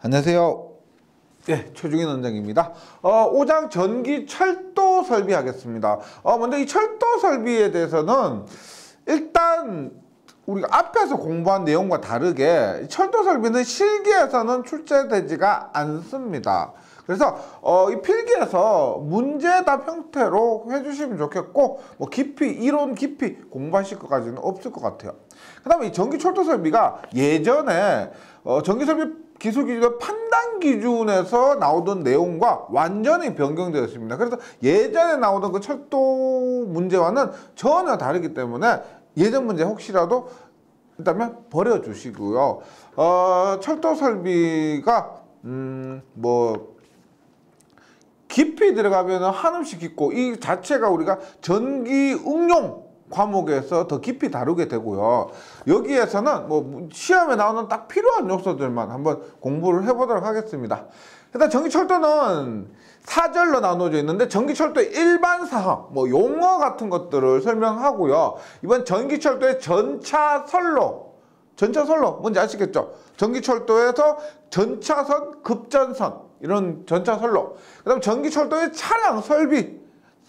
안녕하세요. 예, 최중인 원장입니다. 5장 전기 철도 설비하겠습니다. 먼저 이 철도 설비에 대해서는 일단 우리가 앞에서 공부한 내용과 다르게 철도 설비는 실기에서는 출제되지가 않습니다. 그래서 이 필기에서 문제답 형태로 해주시면 좋겠고, 뭐 깊이 이론 깊이 공부하실 것까지는 없을 것 같아요. 그 다음에 이 전기 철도 설비가 예전에 전기 설비 기술 기준 판단 기준에서 나오던 내용과 완전히 변경되었습니다. 그래서 예전에 나오던 그 철도 문제와는 전혀 다르기 때문에 예전 문제 혹시라도 있다면 버려주시고요. 철도 설비가 뭐 깊이 들어가면 한없이 깊고, 이 자체가 우리가 전기 응용 과목에서 더 깊이 다루게 되고요. 여기에서는 뭐 시험에 나오는 딱 필요한 요소들만 한번 공부를 해보도록 하겠습니다. 일단 전기철도는 4절로 나눠져 있는데, 전기철도의 일반 사항, 뭐 용어 같은 것들을 설명하고요. 이번 전기철도의 전차선로 뭔지 아시겠죠? 전기철도에서 전차선, 급전선 이런 전차선로, 그 다음 전기철도의 차량 설비,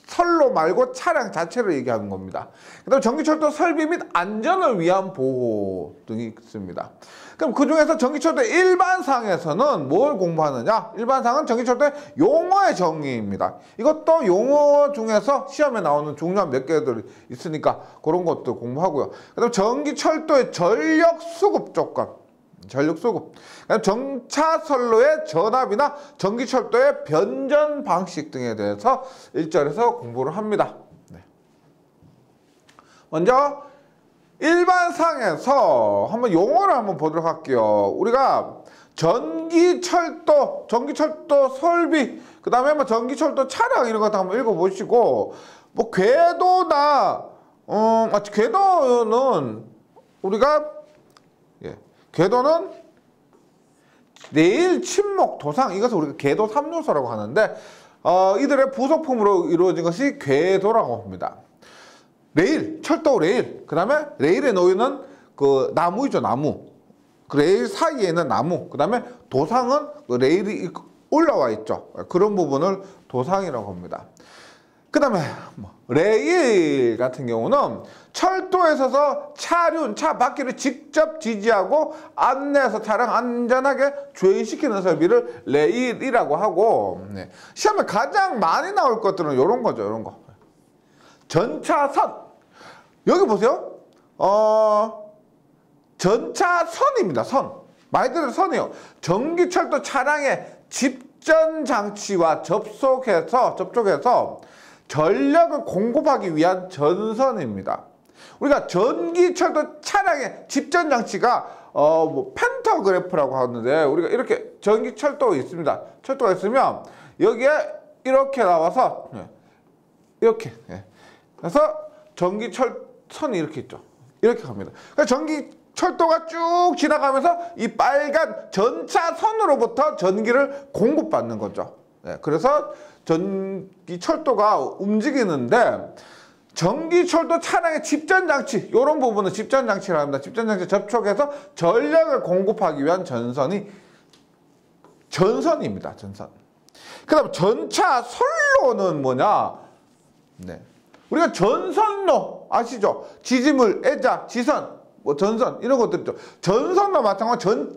선로 말고 차량 자체를 얘기하는 겁니다. 그 다음 전기철도 설비 및 안전을 위한 보호 등이 있습니다. 그럼 그 중에서 전기철도의 일반사항에서는 뭘 공부하느냐? 일반사항은 전기철도의 용어의 정의입니다. 이것도 용어 중에서 시험에 나오는 중요한 몇 개들이 있으니까 그런 것도 공부하고요. 그 다음 전기철도의 전력수급 조건, 전력수급, 정차선로의 전압이나 전기철도의 변전 방식 등에 대해서 1절에서 공부를 합니다. 네. 먼저 일반상에서 한번 용어를 한번 보도록 할게요. 우리가 전기철도 설비, 그 다음에 뭐 전기철도 차량 이런 것도 한번 읽어보시고, 뭐 궤도나 궤도는 우리가 궤도는 레일, 침목, 도상, 이것을 우리가 궤도 3요소라고 하는데, 이들의 부속품으로 이루어진 것이 궤도라고 합니다. 레일, 철도 레일, 그 다음에 레일에 놓이는 그 나무이죠, 나무. 그 레일 사이에는 나무, 그 다음에 도상은 그 레일이 올라와 있죠. 그런 부분을 도상이라고 합니다. 그 다음에 레일 같은 경우는 철도에 서서 차 바퀴를 직접 지지하고 안내해서 차량 안전하게 주행시키는 설비를 레일이라고 하고, 시험에 가장 많이 나올 것들은 이런 거죠. 이런 거. 전차선. 여기 보세요. 전차선입니다. 선. 말 그대로 선이에요. 전기철도 차량의 집전 장치와 접촉해서 전력을 공급하기 위한 전선입니다. 우리가 전기철도 차량의 집전 장치가 펜터그래프라고 하는데, 우리가 이렇게 전기철도가 있습니다. 철도가 있으면 여기에 이렇게 나와서 이렇게, 그래서 전기철선이 이렇게 있죠. 이렇게 갑니다. 그러니까 전기철도가 쭉 지나가면서 이 빨간 전차선으로부터 전기를 공급받는 거죠. 그래서 전기철도가 움직이는데, 전기철도 차량의 집전장치, 이런 부분은 집전장치라고 합니다. 집전장치 접촉해서 전력을 공급하기 위한 전선입니다. 전선. 그 다음 전차선로는 뭐냐? 우리가 전선로 아시죠? 지지물, 애자, 지선, 전선 이런 것들 있죠. 전선로 마찬가지로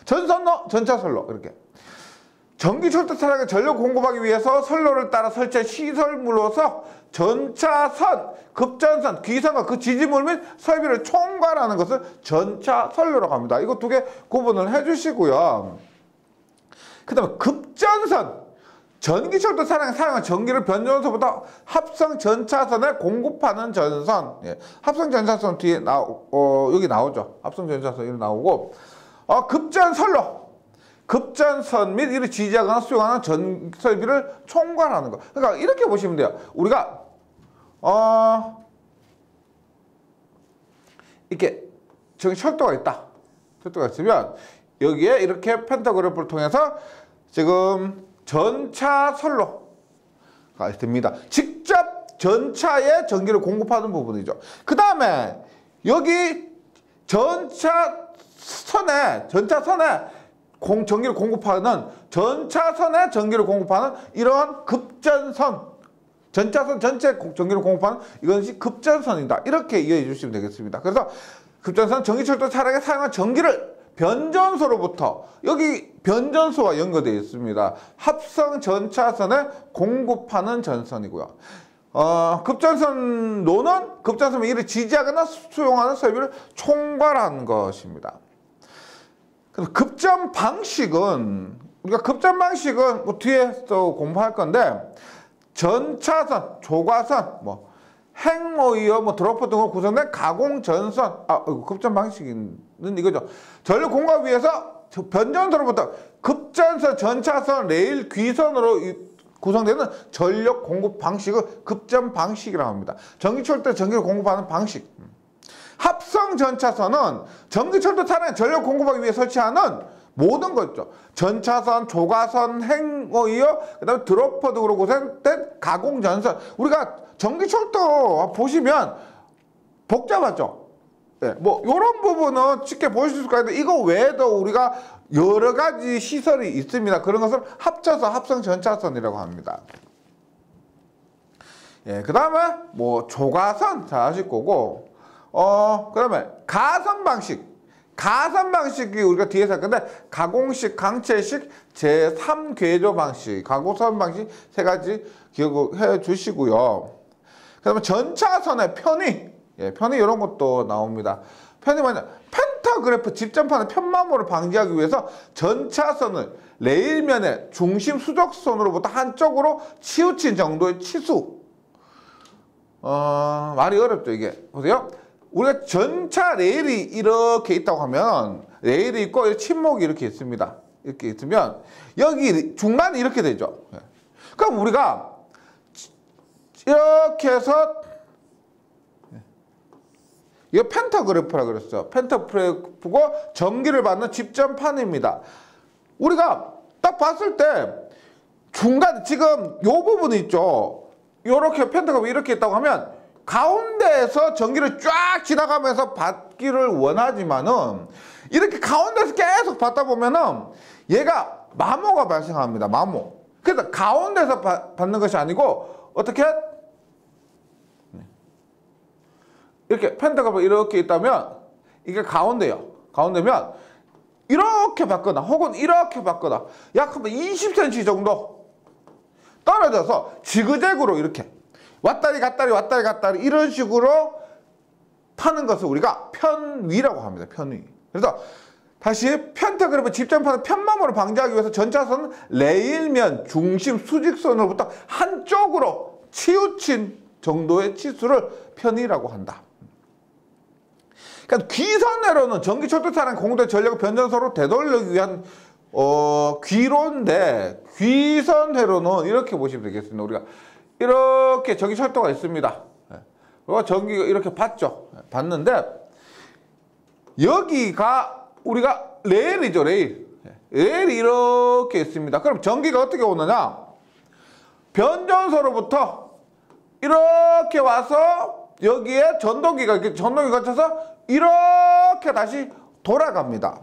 전차선로, 전차선로 이렇게. 전기철도 차량에 전력 공급하기 위해서 선로를 따라 설치한 시설물로서 전차선, 급전선, 귀선과 그 지지물 및 설비를 총괄하는 것을 전차선로라고 합니다. 이거 두 개 구분을 해주시고요. 그 다음에 급전선. 전기철도 차량에 사용한 전기를 변전소부터 합성 전차선에 공급하는 전선. 합성 전차선 뒤에 여기 나오죠. 합성 전차선 여기 나오고, 급전선로. 급전선 및 이를 지지하거나 수용하는 전 설비를 총괄하는 거. 그러니까 이렇게 보시면 돼요. 우리가 이렇게 저기 철도가 있다. 철도가 있으면 여기에 이렇게 펜타그래프를 통해서 지금 전차선로가 됩니다. 직접 전차에 전기를 공급하는 부분이죠. 그 다음에 여기 전차선에 전기를 공급하는 전차선에 전기를 공급하는 이러한 급전선, 전차선 전체 전기를 공급하는 이것이 급전선이다. 이렇게 이해해 주시면 되겠습니다. 그래서 급전선 전기철도 차량에 사용한 전기를 변전소로부터, 여기 변전소와 연결되어 있습니다. 합성 전차선에 공급하는 전선이고요. 급전선로는 급전선을 이를 지지하거나 수용하는 설비를 총괄하는 것입니다. 그래서 급전 방식은, 우리가 급전 방식은 뭐 뒤에서 공부할 건데, 전차선, 조과선, 핵모이어, 드로퍼 등으로 구성된 가공전선, 급전 방식은 이거죠. 전력 공급을 위해서 변전소로부터 급전선, 전차선, 레일, 귀선으로 구성되는 전력 공급 방식을 급전 방식이라고 합니다. 전기철도에 전기를 공급하는 방식. 합성 전차선은 전기철도 차량에 전력 공급하기 위해 설치하는 모든 거 있죠. 전차선, 조과선, 핵모이어, 그다음에 드로퍼 등으로 구성된 가공전선. 우리가 전기철도 보시면 복잡하죠. 네, 이런 부분은 쉽게 보실 수가 있는데, 이거 외에도 우리가 여러 가지 시설이 있습니다. 그런 것을 합쳐서 합성 전차선이라고 합니다. 예, 그 다음에 조과선 잘 아실 거고, 그 다음에 가선 방식. 가선 방식이 우리가 뒤에서 할 건데, 가공식, 강체식, 제3궤조 방식, 가공선 방식 세 가지 기억해 주시고요. 그 다음에 전차선의 편의. 예, 편의 이런 것도 나옵니다. 편의 뭐냐? 펜타그래프 집전판의 편마모를 방지하기 위해서 전차선을 레일면의 중심 수적선으로부터 한쪽으로 치우친 정도의 치수. 말이 어렵죠, 이게. 보세요. 우리가 전차 레일이 이렇게 있다고 하면, 레일이 있고 침목이 이렇게 있습니다. 이렇게 있으면 여기 중간이 이렇게 되죠. 그럼 우리가 이렇게 해서, 이거 펜타그래프라 그랬어요. 펜타그래프고 전기를 받는 집전판입니다. 우리가 딱 봤을 때 중간, 지금 요 부분이 있죠. 요렇게 펜타그래프 이렇게 있다고 하면 가운데에서 전기를 쫙 지나가면서 받기를 원하지만은, 이렇게 가운데서 계속 받다 보면은 얘가 마모가 발생합니다. 마모. 그래서 가운데서 받는 것이 아니고 어떻게? 이렇게 펜타그래프가 이렇게 있다면 이게 가운데요. 가운데면 이렇게 받거나 혹은 이렇게 받거나 약 20cm 정도 떨어져서 지그재그로 이렇게 왔다리 갔다리 왔다리 갔다리 이런 식으로 파는 것을 우리가 편위라고 합니다. 편위. 그래서 다시 펜타그래프 집전판의 편마모를 방지하기 위해서 전차선은 레일면 중심 수직선으로부터 한쪽으로 치우친 정도의 치수를 편위라고 한다. 그러니까 귀선회로는 전기철도 차량 공대 전력을 변전소로 되돌리기 위한 귀로인데, 귀선회로는 이렇게 보시면 되겠습니다. 우리가 이렇게 전기철도가 있습니다. 그리고 전기가 이렇게 받죠. 받는데 여기가 우리가 레일이죠. 레일. 레일이 이렇게 있습니다. 그럼 전기가 어떻게 오느냐? 변전소로부터 이렇게 와서 여기에 전동기가 이렇게 전동기 거쳐서 이렇게 다시 돌아갑니다.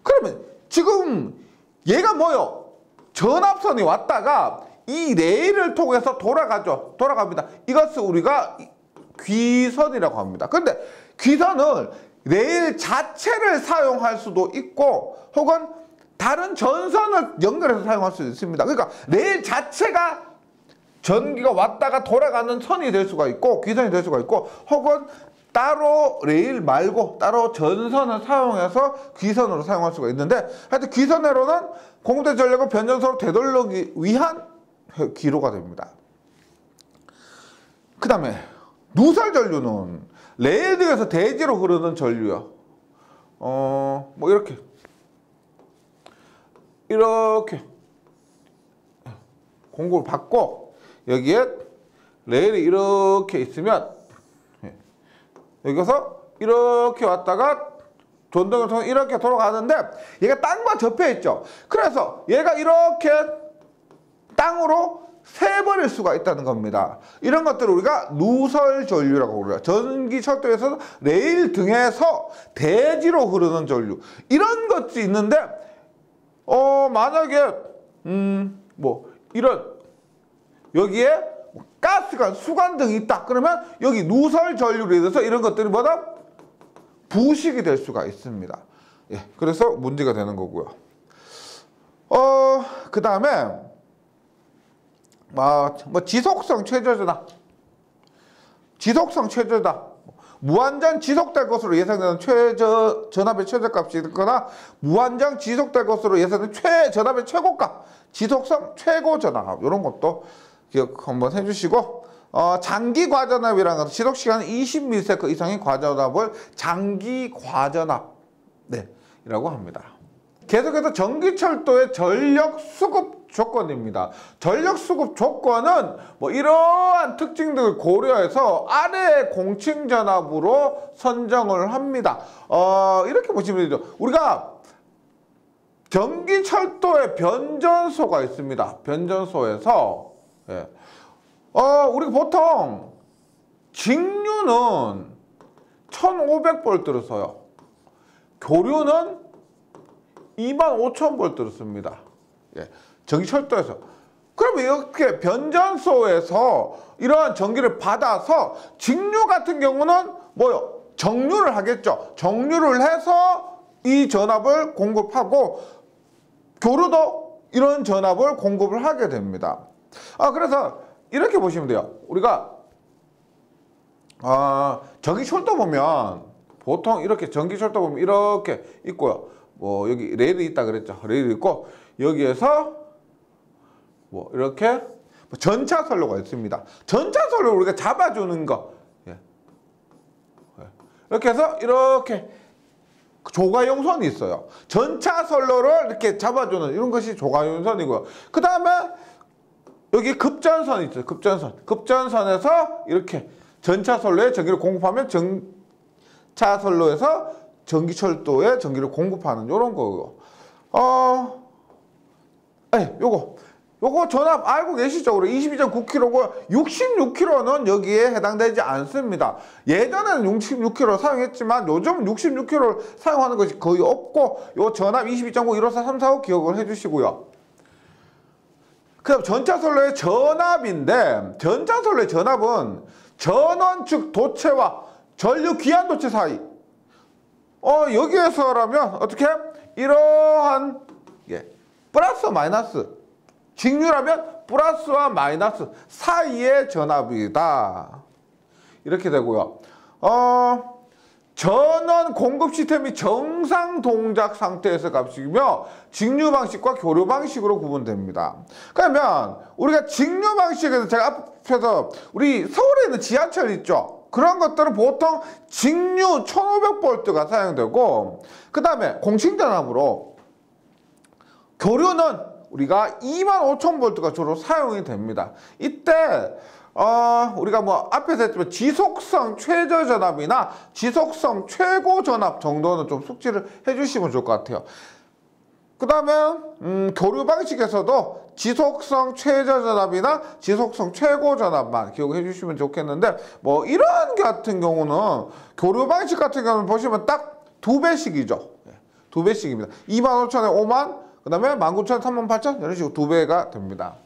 그러면 지금 얘가 뭐요? 전압선이 왔다가 이 레일을 통해서 돌아가죠. 돌아갑니다. 이것을 우리가 귀선이라고 합니다. 그런데 귀선은 레일 자체를 사용할 수도 있고 혹은 다른 전선을 연결해서 사용할 수도 있습니다. 그러니까 레일 자체가 전기가 왔다가 돌아가는 선이 될 수가 있고 귀선이 될 수가 있고, 혹은 따로 레일 말고 따로 전선을 사용해서 귀선으로 사용할 수가 있는데, 하여튼 귀선회로는 공대 전력을 변전소로 되돌리기 위한 기로가 됩니다. 그 다음에 누설 전류는 레일 등에서 대지로 흐르는 전류요. 이렇게 공급을 받고 여기에 레일이 이렇게 있으면 여기서 이렇게 왔다가 전동을 통해 이렇게 돌아가는데 얘가 땅과 접해 있죠. 그래서 얘가 이렇게 땅으로 새버릴 수가 있다는 겁니다. 이런 것들을 우리가 누설 전류라고 그래요. 전기 철도에서 레일 등에서 대지로 흐르는 전류, 이런 것이 있는데 만약에 뭐 이런 여기에 가스관, 수관 등이 있다. 그러면 여기 누설 전류로 인해서 이런 것들이 뭐다? 부식이 될 수가 있습니다. 예, 그래서 문제가 되는 거고요. 그 다음에 뭐 지속성 최저전압, 지속성 최저다. 무한정 지속될 것으로 예상되는 전압의 최저값이 있거나 무한정 지속될 것으로 예상되는 전압의 최고값, 지속성 최고 전압, 이런 것도 기억 한번 해주시고, 장기 과전압이라는 것은 지속 시간 20ms 이상의 과전압을 장기 과전압, 네, 이라고 합니다. 계속해서 전기철도의 전력 수급 조건입니다. 전력 수급 조건은 뭐 이러한 특징 등을 고려해서 아래의 공칭 전압으로 선정을 합니다. 이렇게 보시면 되죠. 우리가 전기철도의 변전소가 있습니다. 변전소에서 우리가 보통 직류는 1500V를 써요. 교류는 25,000V를 씁니다. 예, 전기철도에서. 그럼 이렇게 변전소에서 이러한 전기를 받아서 직류 같은 경우는 뭐요? 정류를 하겠죠. 정류를 해서 이 전압을 공급하고 교류도 이런 전압을 공급을 하게 됩니다. 그래서 이렇게 보시면 돼요. 우리가 전기철도 보면 보통 이렇게 전기철도 보면 이렇게 있고요. 뭐 여기 레일이 있다 그랬죠. 레일이 있고 여기에서 뭐 이렇게 전차선로가 있습니다. 전차선로를 우리가 잡아주는 거, 이렇게 해서 이렇게 조가용선이 있어요. 전차선로를 이렇게 잡아주는 이런 것이 조가용선이고요. 그 다음에 여기 급전선이 있어요. 급전선에서 이렇게 전차선로에 전기를 공급하면 전차선로에서 전기철도에 전기를 공급하는 요런 거고. 요거 전압 알고 계시죠? 22.9kg고 66kg는 여기에 해당되지 않습니다. 예전에는 66kg 사용했지만 요즘은 66kg를 사용하는 것이 거의 없고, 요 전압 22.9, 154, 345 기억을 해주시고요. 그다음 전차선로의 전압인데, 전차선로의 전압은 전원 측 도체와 전류 귀환 도체 사이, 여기에서라면 어떻게? 이러한 플러스 마이너스, 직류라면 플러스와 마이너스 사이의 전압이다. 이렇게 되고요. 전원 공급 시스템이 정상 동작 상태에서 값이며 직류 방식과 교류 방식으로 구분됩니다. 그러면 우리가 직류 방식에서 제가 앞에서 우리 서울에 있는 지하철 있죠? 그런 것들은 보통 직류 1500V가 사용되고, 그 다음에 공칭전압으로 교류는 우리가 25,000V가 주로 사용이 됩니다. 이때 우리가 뭐 앞에서 했지만 지속성 최저전압이나 지속성 최고전압 정도는 좀 숙지를 해주시면 좋을 것 같아요. 그 다음에 교류 방식에서도 지속성 최저전압이나 지속성 최고전압만 기억해 주시면 좋겠는데, 뭐 이런 같은 경우는 교류 방식 같은 경우는 보시면 딱 2배씩이죠. 2배씩입니다. 25,000에 5만, 그 다음에 19,000, 38,000 이런 식으로 2배가 됩니다.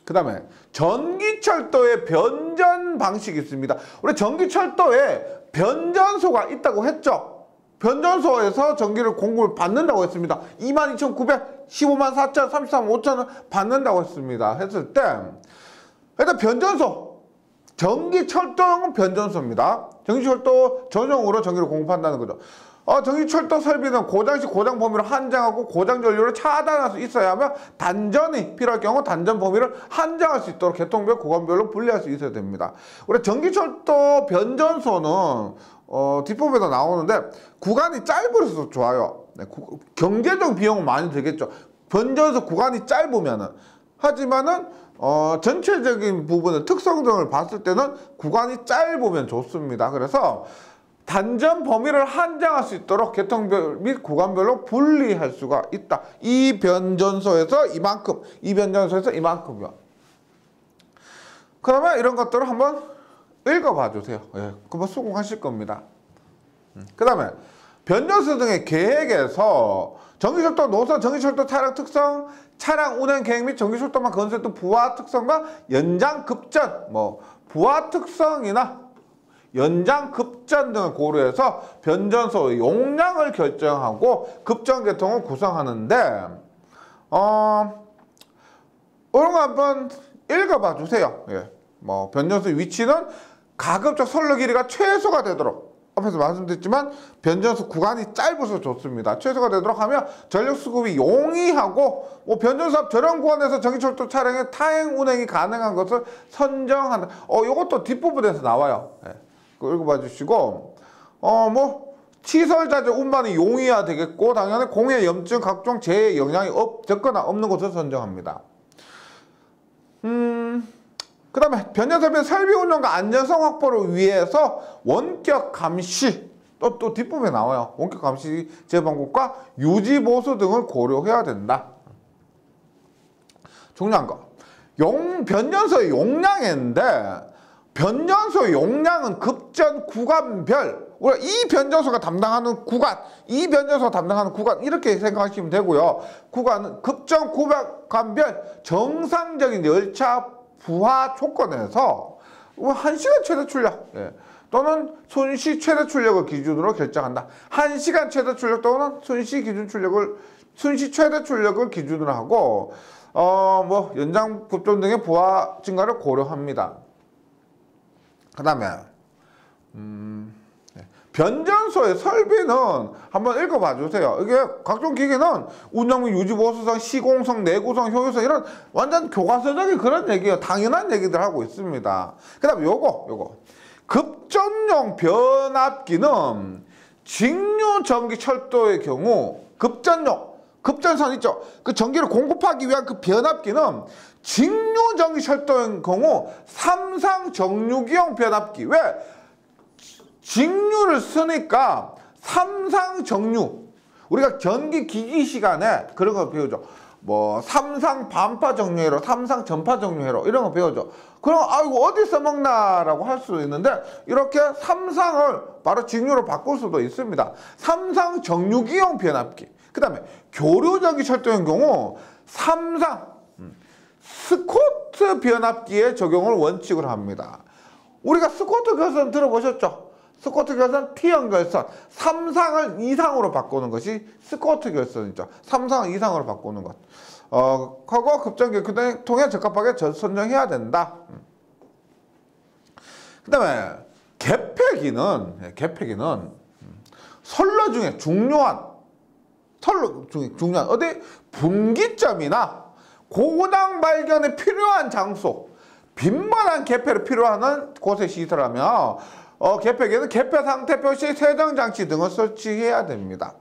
그 다음에 전기철도의 변전 방식이 있습니다. 우리 전기철도에 변전소가 있다고 했죠. 변전소에서 전기를 공급을 받는다고 했습니다. 22,900, 15만 4천, 33만 5천을 받는다고 했습니다. 했을 때 일단 변전소, 전기철도용은 변전소입니다. 전기철도 전용으로 전기를 공급한다는 거죠. 전기철도 설비는 고장 시 고장 범위를 한정하고 고장 전류를 차단할 수 있어야 하며, 단전이 필요할 경우 단전 범위를 한정할 수 있도록 계통별 구간별로 분리할 수 있어야 됩니다. 우리 전기철도 변전소는 뒷부분에도 나오는데 구간이 짧을수록 좋아요. 경제적 비용은 많이 들겠죠. 변전소 구간이 짧으면은. 하지만은 전체적인 부분의 특성 등을 봤을 때는 구간이 짧으면 좋습니다. 그래서 단전 범위를 한정할 수 있도록 계통별 및 구간별로 분리할 수가 있다. 이 변전소에서 이만큼, 이 변전소에서 이만큼이요. 그러면 이런 것들을 한번 읽어봐 주세요. 그러면 수긍하실 겁니다. 그 다음에 변전소 등의 계획에서 전기철도 노선, 전기철도 차량 특성, 차량 운행 계획 및 전기철도망 건설 등 부하 특성과 연장 급전, 부하 특성이나 연장 급전 등을 고려해서 변전소 용량을 결정하고 급전 계통을 구성하는데, 이런 거 한번 읽어봐 주세요. 예. 변전소 위치는 가급적 선로 길이가 최소가 되도록, 앞에서 말씀드렸지만 변전소 구간이 짧아서 좋습니다. 최소가 되도록 하며 전력 수급이 용이하고 변전소 앞 저런 구간에서 전기철도 차량의 타행 운행이 가능한 것을 선정한다. 요것도 뒷부분에서 나와요. 예. 그거 읽어봐 주시고, 시설자재 운반이 용이해야 되겠고, 당연히 공해 염증 각종 재해 영향이 적거나 없는 것을 선정합니다. 그 다음에 변전소의 설비 운영과 안전성 확보를 위해서 원격 감시, 또 뒷부분에 나와요. 원격 감시 제방법과 유지 보수 등을 고려해야 된다. 중요한 거, 변전소의 용량인데, 변전소 용량은 급전 구간별, 우리가 이 변전소가 담당하는 구간, 이 변전소가 담당하는 구간, 이렇게 생각하시면 되고요. 구간은 급전 구간별 정상적인 열차 부하 조건에서 1시간 최대 출력, 또는 순시 최대 출력을 기준으로 결정한다. 1시간 최대 출력 또는 순시 최대 출력을 기준으로 하고, 연장 급전 등의 부하 증가를 고려합니다. 그 다음에 변전소의 설비는 한번 읽어봐 주세요. 이게 각종 기기는 운영 및 유지 보수성, 시공성, 내구성, 효율성, 이런 완전 교과서적인 그런 얘기예요. 당연한 얘기들 하고 있습니다. 그 다음에 요거 급전용 변압기는 직류 전기 철도의 경우 급전선 있죠. 그 전기를 공급하기 위한 그 변압기는 직류 전기 철도의 경우 삼상 정류기용 변압기. 왜? 직류를 쓰니까 삼상 정류. 우리가 전기 기기 시간에 그런 거 배우죠. 삼상 반파 정류회로, 삼상 전파 정류회로, 이런 거 배우죠. 그럼 이거 어디 써먹나라고 할 수도 있는데, 이렇게 삼상을 바로 직류로 바꿀 수도 있습니다. 삼상 정류기용 변압기. 그 다음에 교류전기 철도의 경우 삼상 스코트 변압기의 적용을 원칙으로 합니다. 우리가 스코트 결선 들어보셨죠? 스코트 결선, T형 결선, 3상을 이상으로 바꾸는 것이 스코트 결선이죠. 3상을 이상으로 바꾸는 것. 그거 급전기 통해 적합하게 선정해야 된다. 그 다음에 개폐기는 선로 중에 중요한 어디 분기점이나 고고당 발견에 필요한 장소, 빈번한 개폐를 필요하는 곳에 시설하며 개폐기는 개폐 상태 표시, 세정 장치 등을 설치해야 됩니다.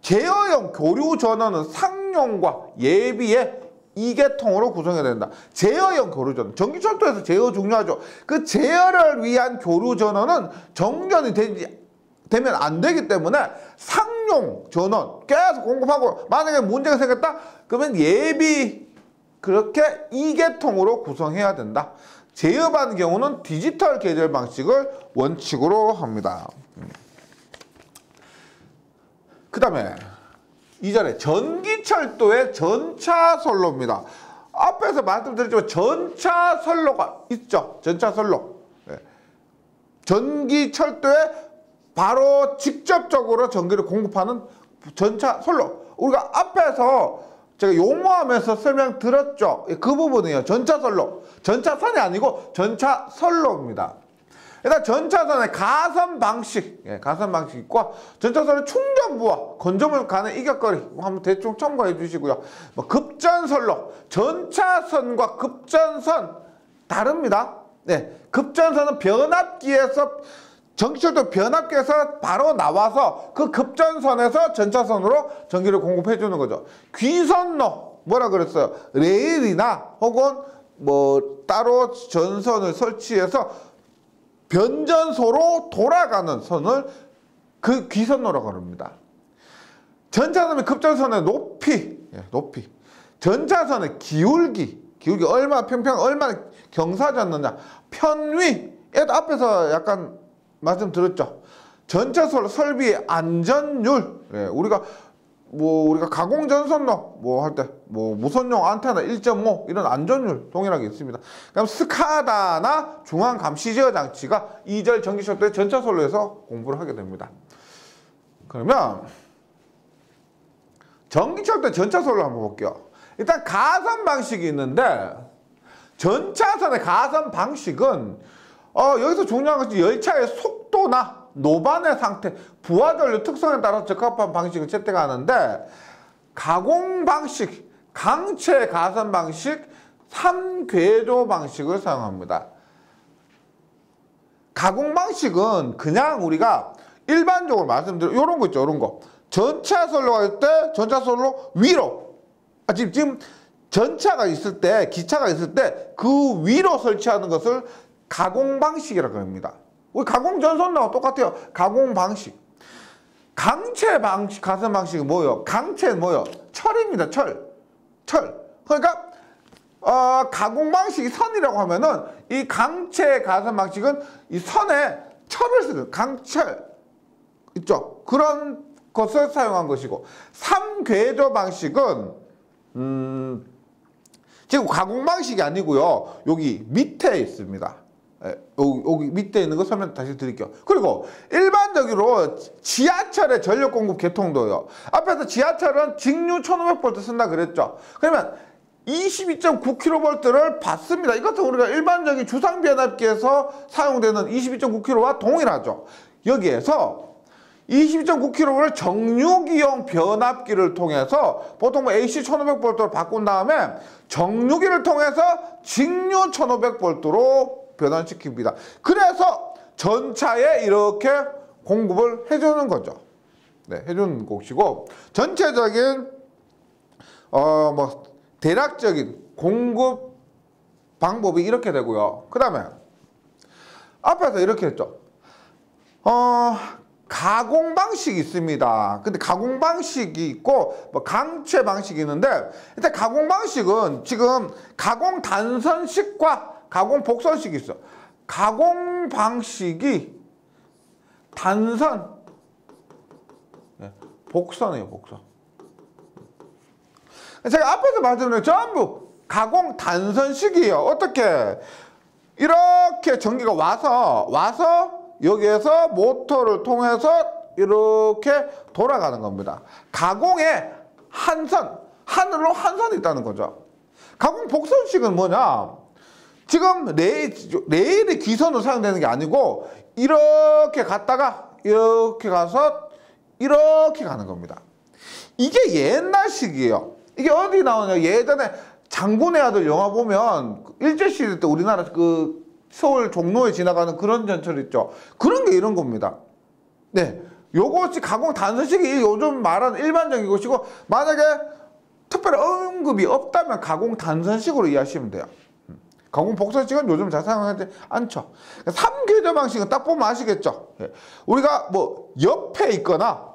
제어형 교류 전원은 상용과 예비의 2계통으로 구성해야 된다. 제어형 교류 전원, 전기철도에서 제어 중요하죠. 그 제어를 위한 교류 전원은 정전이 되면 안 되기 때문에 상용 전원 계속 공급하고, 만약에 문제가 생겼다 그러면 예비 그렇게 2계통으로 구성해야 된다. 제어받는 경우는 디지털 계절 방식을 원칙으로 합니다. 그 다음에 2절에 전기철도의 전차선로입니다. 앞에서 말씀드렸지만 전차선로가 있죠. 전차선로. 전기철도에 바로 직접적으로 전기를 공급하는 전차선로. 우리가 앞에서 제가 용어하면서 설명드렸죠. 그 부분이에요. 전차선로. 전차선이 아니고 전차선로입니다. 일단 전차선의 가선 방식 있고, 전차선의 충전부와 건조물 간의 이격거리 한번 대충 참고해 주시고요. 급전선로, 전차선과 급전선 다릅니다. 급전선은 변압기에서, 전기철도 변압기에서 바로 나와서 그 급전선에서 전차선으로 전기를 공급해 주는 거죠. 귀선로, 뭐라 그랬어요? 레일이나 혹은 따로 전선을 설치해서 변전소로 돌아가는 선을 그 귀선로라고 합니다. 전차선의 급전선의 높이. 전차선의 기울기 얼마나 평평, 얼마나 경사졌느냐. 편위, 앞에서 약간 말씀드렸죠. 전차 설비의 안전율. 예, 우리가 가공 전선로 할 때 무선용 안테나 1.5 이런 안전율 동일하게 있습니다. 그럼 스카다나 중앙 감시 제어 장치가 2절 전기 철도의 전차 선로에서 공부를 하게 됩니다. 그러면 전기 철도 전차 선로 한번 볼게요. 일단 가선 방식이 있는데 전차선의 가선 방식은 여기서 중요한 것이 열차의 속도나 노반의 상태, 부하전류 특성에 따라 적합한 방식을 채택하는데 가공 방식, 강체 가선 방식, 3궤조 방식을 사용합니다. 가공 방식은 그냥 우리가 일반적으로 말씀드린 이런 거 있죠, 이런 거. 전차선로가 할 때 전차선로 위로 지금 전차가 있을 때, 기차가 있을 때 그 위로 설치하는 것을 가공 방식이라고 합니다. 우리 가공 전선로와 똑같아요. 가공 방식. 강체 방식, 가선 방식이 뭐예요? 강체는 뭐예요? 철입니다. 철. 그러니까 가공 방식이 선이라고 하면은 이 강체 가선 방식은 이 선에 철을 쓰는 강철 있죠. 그런 것을 사용한 것이고 3궤조 방식은 지금 가공 방식이 아니고요. 여기 밑에 있습니다. 여기 밑에 있는 거 설명 다시 드릴게요. 그리고 일반적으로 지하철의 전력 공급 계통도요. 앞에서 지하철은 직류 1500V 쓴다 그랬죠. 그러면 22.9kV를 받습니다. 이것은 우리가 일반적인 주상변압기에서 사용되는 22.9kV와 동일하죠. 여기에서 22.9kV를 정유기용 변압기를 통해서 보통 AC 1500V로 바꾼 다음에 정유기를 통해서 직류 1500V로 변환시킵니다. 그래서 전차에 이렇게 공급을 해주는 거죠. 네, 해주는 것이고 전체적인 대략적인 공급 방법이 이렇게 되고요. 그 다음에 앞에서 이렇게 했죠. 가공 방식이 있습니다. 근데 가공 방식이 있고 강체 방식이 있는데 일단 가공 방식은 지금 가공 단선식과 가공 복선식이 있어. 가공 방식이 단선, 복선이에요, 복선. 제가 앞에서 말씀드린 전부 가공 단선식이에요. 어떻게? 이렇게 전기가 와서 여기에서 모터를 통해서 이렇게 돌아가는 겁니다. 가공에 한선, 하늘로 한선이 있다는 거죠. 가공 복선식은 뭐냐? 지금 레일이 기선으로 사용되는 게 아니고 이렇게 갔다가 이렇게 가서 이렇게 가는 겁니다. 이게 옛날식이에요. 이게 어디 나오냐? 예전에 장군의 아들 영화 보면 일제시대 때 우리나라 그 서울 종로에 지나가는 그런 전철 있죠. 그런 게 이런 겁니다. 네, 요것이 가공 단선식이 요즘 말하는 일반적인 것이고 만약에 특별히 언급이 없다면 가공 단선식으로 이해하시면 돼요. 가공 복선식은 요즘 잘 사용하지 않죠. 3궤조 방식은 딱 보면 아시겠죠. 우리가 옆에 있거나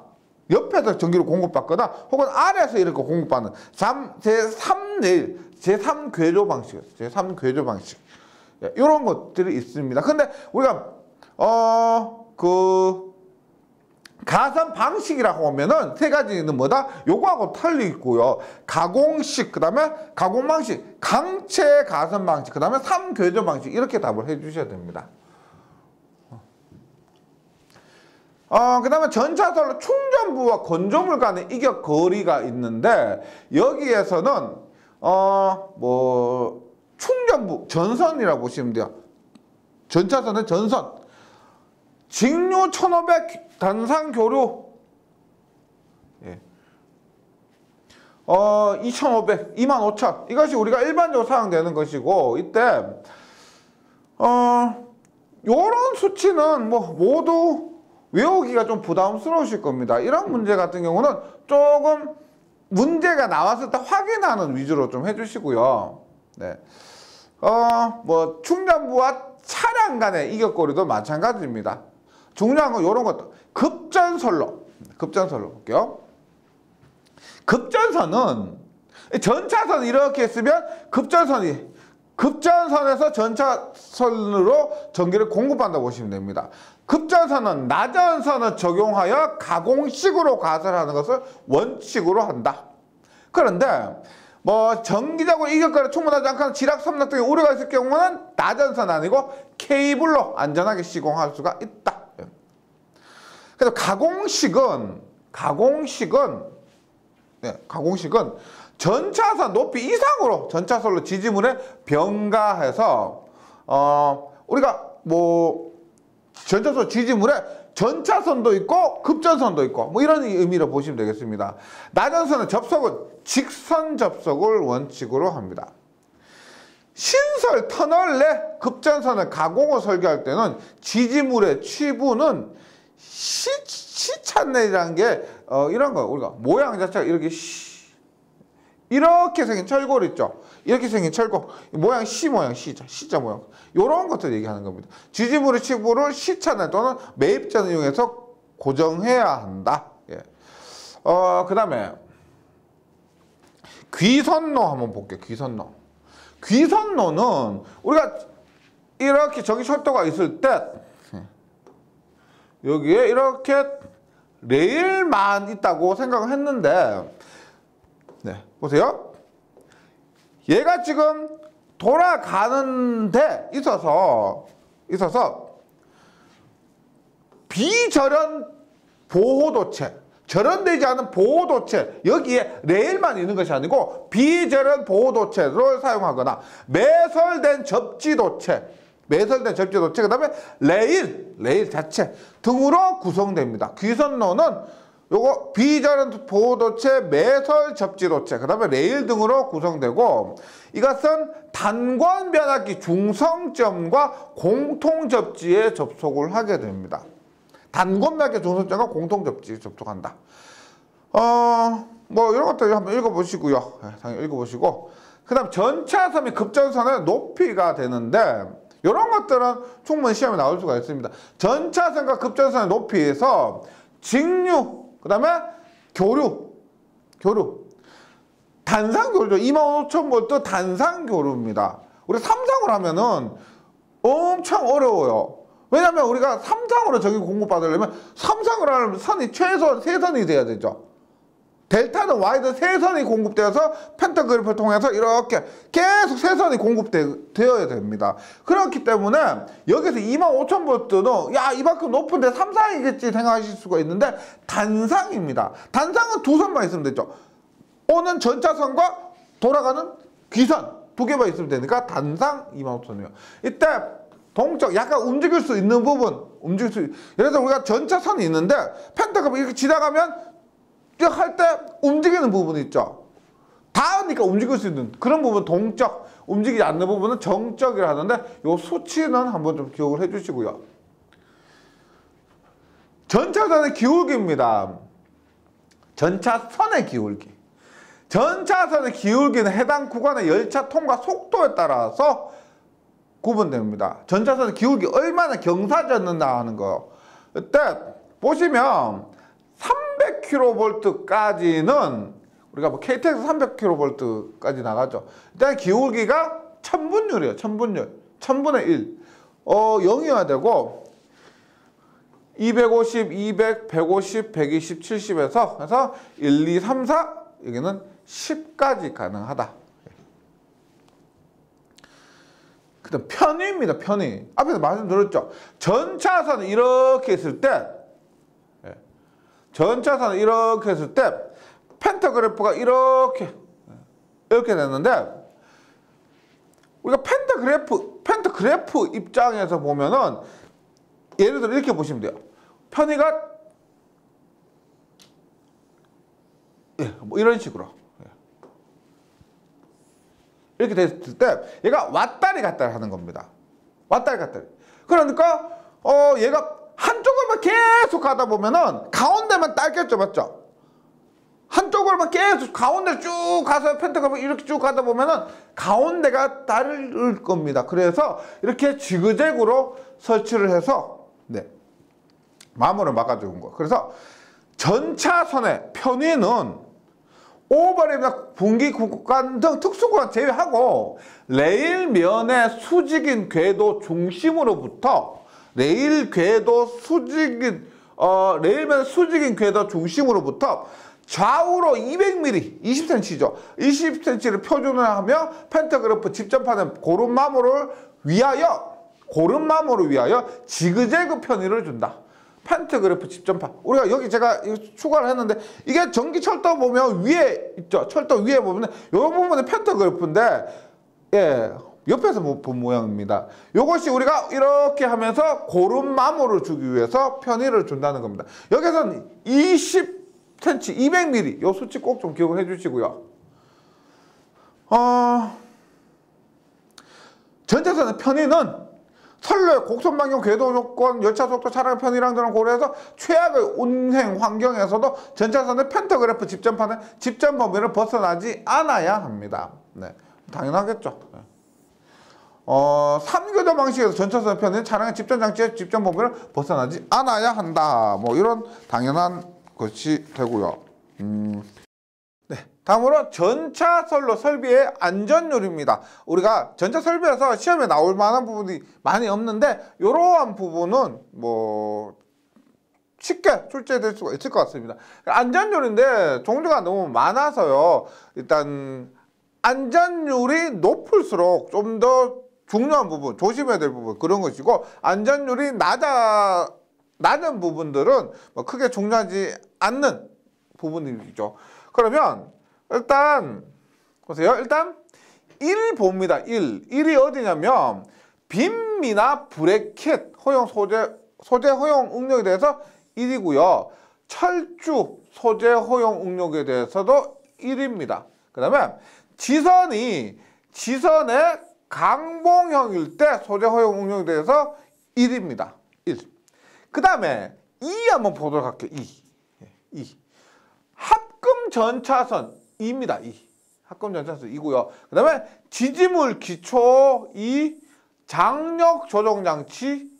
옆에서 전기를 공급받거나 혹은 아래에서 이렇게 공급받는 제3궤조 방식, 제3궤조 방식 이런 것들이 있습니다. 근데 우리가 가선 방식이라고 하면은 세 가지는 뭐다? 요거하고 틀리고요. 가공식, 그 다음에 가공 방식, 강체 가선 방식, 그 다음에 3궤조 방식 이렇게 답을 해주셔야 됩니다. 그 다음에 전차선로 충전부와 건조물 간의 이격 거리가 있는데 여기에서는 충전부 전선이라고 보시면 돼요. 전차선은 전선. 직류 1500 단상 교류 2500, 25000 이것이 우리가 일반적으로 사용되는 것이고 이때 요런 수치는 모두 외우기가 좀 부담스러우실 겁니다. 이런 문제 같은 경우는 조금 문제가 나왔을 때 확인하는 위주로 좀 해주시고요. 네. 충전부와 차량 간의 이격거리도 마찬가지입니다. 중요한 건 이런 것도 급전선로 볼게요. 급전선은 전차선 이렇게 했으면 급전선이 급전선에서 전차선으로 전기를 공급한다고 보시면 됩니다. 급전선은 나전선을 적용하여 가공식으로 가설하는 것을 원칙으로 한다. 그런데 뭐 전기적으로 이격거리가 충분하지 않거나 지락, 섬락 등의 우려가 있을 경우는 나전선 아니고 케이블로 안전하게 시공할 수가 있다. 그래서 가공식은 전차선 높이 이상으로 전차선로 지지물에 병가해서 우리가 뭐 전차선 지지물에 전차선도 있고 급전선도 있고 뭐 이런 의미로 보시면 되겠습니다. 나전선의 접속은 직선 접속을 원칙으로 합니다. 신설 터널 내 급전선의 가공을 설계할 때는 지지물의 치부는 시찬넬이라는 게 이런 거 우리가 모양 자체가 이렇게 생긴 철골 있죠. 이렇게 생긴 철골 모양 모양 C자 모양 이런 것들 얘기하는 겁니다. 지지물의 치부를 시찬넬 또는 매입전을 이용해서 고정해야 한다. 예. 그 다음에 귀선로 한번 볼게요. 귀선로는 우리가 이렇게 전기 철도가 있을 때 여기에 이렇게 레일만 있다고 생각을 했는데 네, 보세요. 얘가 지금 돌아가는 데 있어서 비절연 보호도체, 절연되지 않은 보호도체, 여기에 레일만 있는 것이 아니고 비절연 보호도체를 사용하거나 매설된 접지도체, 그 다음에 레일 자체 등으로 구성됩니다. 귀선로는 요거 비절연 보호도체, 매설 접지도체, 그 다음에 레일 등으로 구성되고 이것은 단권 변압기 중성점과 공통접지에 접속을 하게 됩니다. 단권 변압기 중성점과 공통접지에 접속한다. 뭐 이런 것들 한번 읽어보시고요. 당연히 읽어보시고 그 다음 전차선 및 급전선의 높이가 되는데 이런 것들은 충분히 시험에 나올 수가 있습니다. 전차선과 급전선의 높이에서 직류, 그 다음에 교류. 단상교류죠. 25,000V 단상교류입니다. 우리 삼상으로 하면은 엄청 어려워요. 왜냐면 우리가 삼상으로 전기 공급받으려면 삼상으로 하면 선이 최소 3선이 돼야 되죠. 델타는 Y든 3선이 공급되어서 펜타그래프를 통해서 이렇게 계속 3선이 공급되어야 됩니다. 그렇기 때문에 여기서 25,000V는 야 이만큼 높은데 삼상이겠지 생각하실 수가 있는데 단상입니다. 단상은 2선만 있으면 되죠. 오는 전차선과 돌아가는 귀선 2개만 있으면 되니까 단상 25,000이에요. 이때 동적 약간 움직일 수 있는 부분 예를 들어서 우리가 전차선이 있는데 펜타그래프 이렇게 지나가면 할 때 움직이는 부분이 있죠. 닿으니까 움직일 수 있는 그런 부분 동적, 움직이지 않는 부분은 정적이라 하는데 요 수치는 한번 좀 기억을 해 주시고요. 전차선의 기울기입니다. 전차선의 기울기. 전차선의 기울기는 해당 구간의 열차 통과 속도에 따라서 구분됩니다. 전차선의 기울기 얼마나 경사졌는가 하는 거. 그때 보시면 300kV까지는 우리가 뭐 KTX 300kV까지 나가죠. 일단 기울기가 1000분율이에요. 1000분의 1. 0이어야 되고 250, 200, 150, 120, 70에서 해서 1, 2, 3, 4 여기는 10까지 가능하다. 그 다음 편의입니다. 편의. 앞에서 말씀드렸죠. 전차선은 이렇게 있을 때 펜타그래프가 이렇게 됐는데 우리가 펜타그래프 입장에서 보면은 예를 들어 이렇게 보시면 돼요. 편의가 뭐 이런 식으로 이렇게 됐을 때 얘가 왔다리 갔다리 하는 겁니다. 왔다리 갔다리. 그러니까 얘가 한쪽으로만 계속 가다 보면은 가운데만 딸겠죠, 맞죠? 한쪽으로만 계속 가운데를 쭉 가서 펜타그래프 이렇게 쭉 가다 보면은 가운데가 따를 겁니다. 그래서 이렇게 지그재그로 설치를 해서 마무를 막아주는 거. 그래서 전차선의 편의는 오버랩이나 분기 구간 등 특수구간 제외하고 레일면의 수직인 궤도 중심으로부터 레일면 수직인 궤도 중심으로부터 좌우로 200mm, 20cm죠. 20cm를 표준을 하며 펜타그래프 집전판의 고름마모를 위하여 지그재그 편의를 준다. 펜타그래프 집전판. 우리가 여기 제가 추가를 했는데 이게 전기철도 보면 위에 있죠. 철도 위에 보면 이 부분이 펜타그래프인데 예, 옆에서 본 모양입니다. 이것이 우리가 이렇게 하면서 고름마모를 주기 위해서 편의를 준다는 겁니다. 여기서는 20cm, 200mm 요 수치 꼭 좀 기억을 해주시고요. 전차선의 편의는 선로의 곡선 방향, 궤도 조건, 열차 속도, 차량의 편의량 등을 고려해서 최악의 운행 환경에서도 전차선의 펜타그래프 집전판의 집전 범위를 벗어나지 않아야 합니다. 네, 당연하겠죠. 네. 3교도 방식에서 전차선의 편의는 차량의 집전 장치의 집전 범위를 벗어나지 않아야 한다. 뭐 이런 당연한 것이 되고요. 네, 다음으로 전차 선로 설비의 안전율입니다. 우리가 전차 설비에서 시험에 나올 만한 부분이 많이 없는데 이러한 부분은 뭐 쉽게 출제될 수가 있을 것 같습니다. 안전율인데 종류가 너무 많아서요. 일단 안전율이 높을수록 좀 더 중요한 부분, 조심해야 될 부분 그런 것이고, 안전율이 낮은 부분들은 뭐 크게 중요하지 않는 부분이죠. 그러면 일단 보세요. 일단 1 봅니다. 1이 어디냐면 빔이나 브래킷 허용 소재 허용 응력에 대해서 1이고요. 철주 소재 허용 응력에 대해서도 1입니다. 그 다음에 지선의 강봉형일 때 소재 허용 응력에 대해서 1입니다. 1. 그 다음에 2 한번 보도록 할게요. 2. 합금 전차선 2입니다. 2. 합금 전차선 2고요. 그 다음에 지지물 기초 2, 장력 조정 장치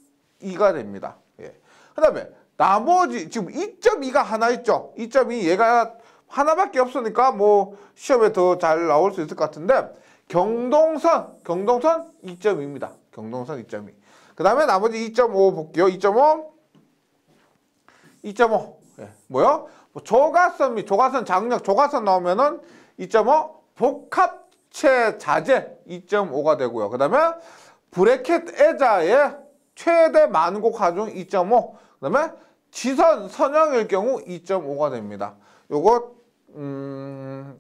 2가 됩니다. 예. 그 다음에 나머지 지금 2.2가 하나 있죠. 2.2 얘가 하나밖에 없으니까 뭐 시험에 더 잘 나올 수 있을 것 같은데 경동선 2.2입니다. 경동선 2.2. 그 다음에 나머지 2.5 볼게요. 2.5. 예. 뭐요? 뭐 조가선 및 조가선 장력, 조가선 나오면은 2.5 복합체 자재 2.5가 되고요. 그 다음에 브래켓 애자의 최대 만곡 하중 2.5. 그 다음에 지선 선형일 경우 2.5가 됩니다. 요거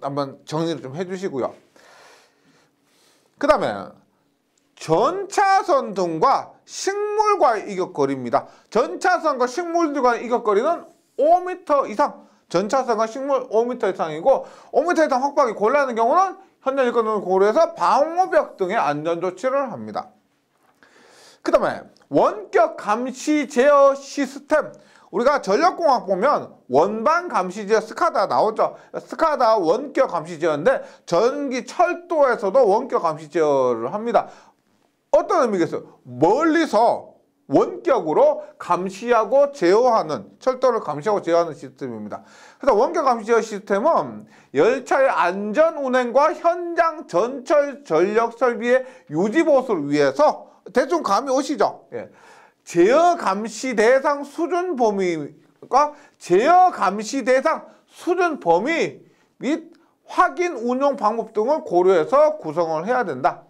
한번 정리를 좀 해주시고요. 그 다음에 전차선 등과 식물과의 이격거리입니다. 전차선과 식물들과의 이격거리는 5m 이상, 전차선과 식물 5m 이상이고 5m 이상 확보하기 곤란한 경우는 현장 일꾼을 고려해서 방호벽 등의 안전조치를 합니다. 그 다음에 원격 감시 제어 시스템. 우리가 전력공학 보면 원반 감시 제어 스카다 나오죠. 스카다 원격 감시 제어인데 전기 철도에서도 원격 감시 제어를 합니다. 어떤 의미겠어요? 멀리서 원격으로 감시하고 제어하는, 철도를 감시하고 제어하는 시스템입니다. 그래서 원격 감시 제어 시스템은 열차의 안전 운행과 현장 전철 전력 설비의 유지 보수를 위해서, 대충 감이 오시죠? 예. 제어 감시 대상 수준 범위과 제어 감시 대상 수준 범위 및 확인 운용 방법 등을 고려해서 구성을 해야 된다.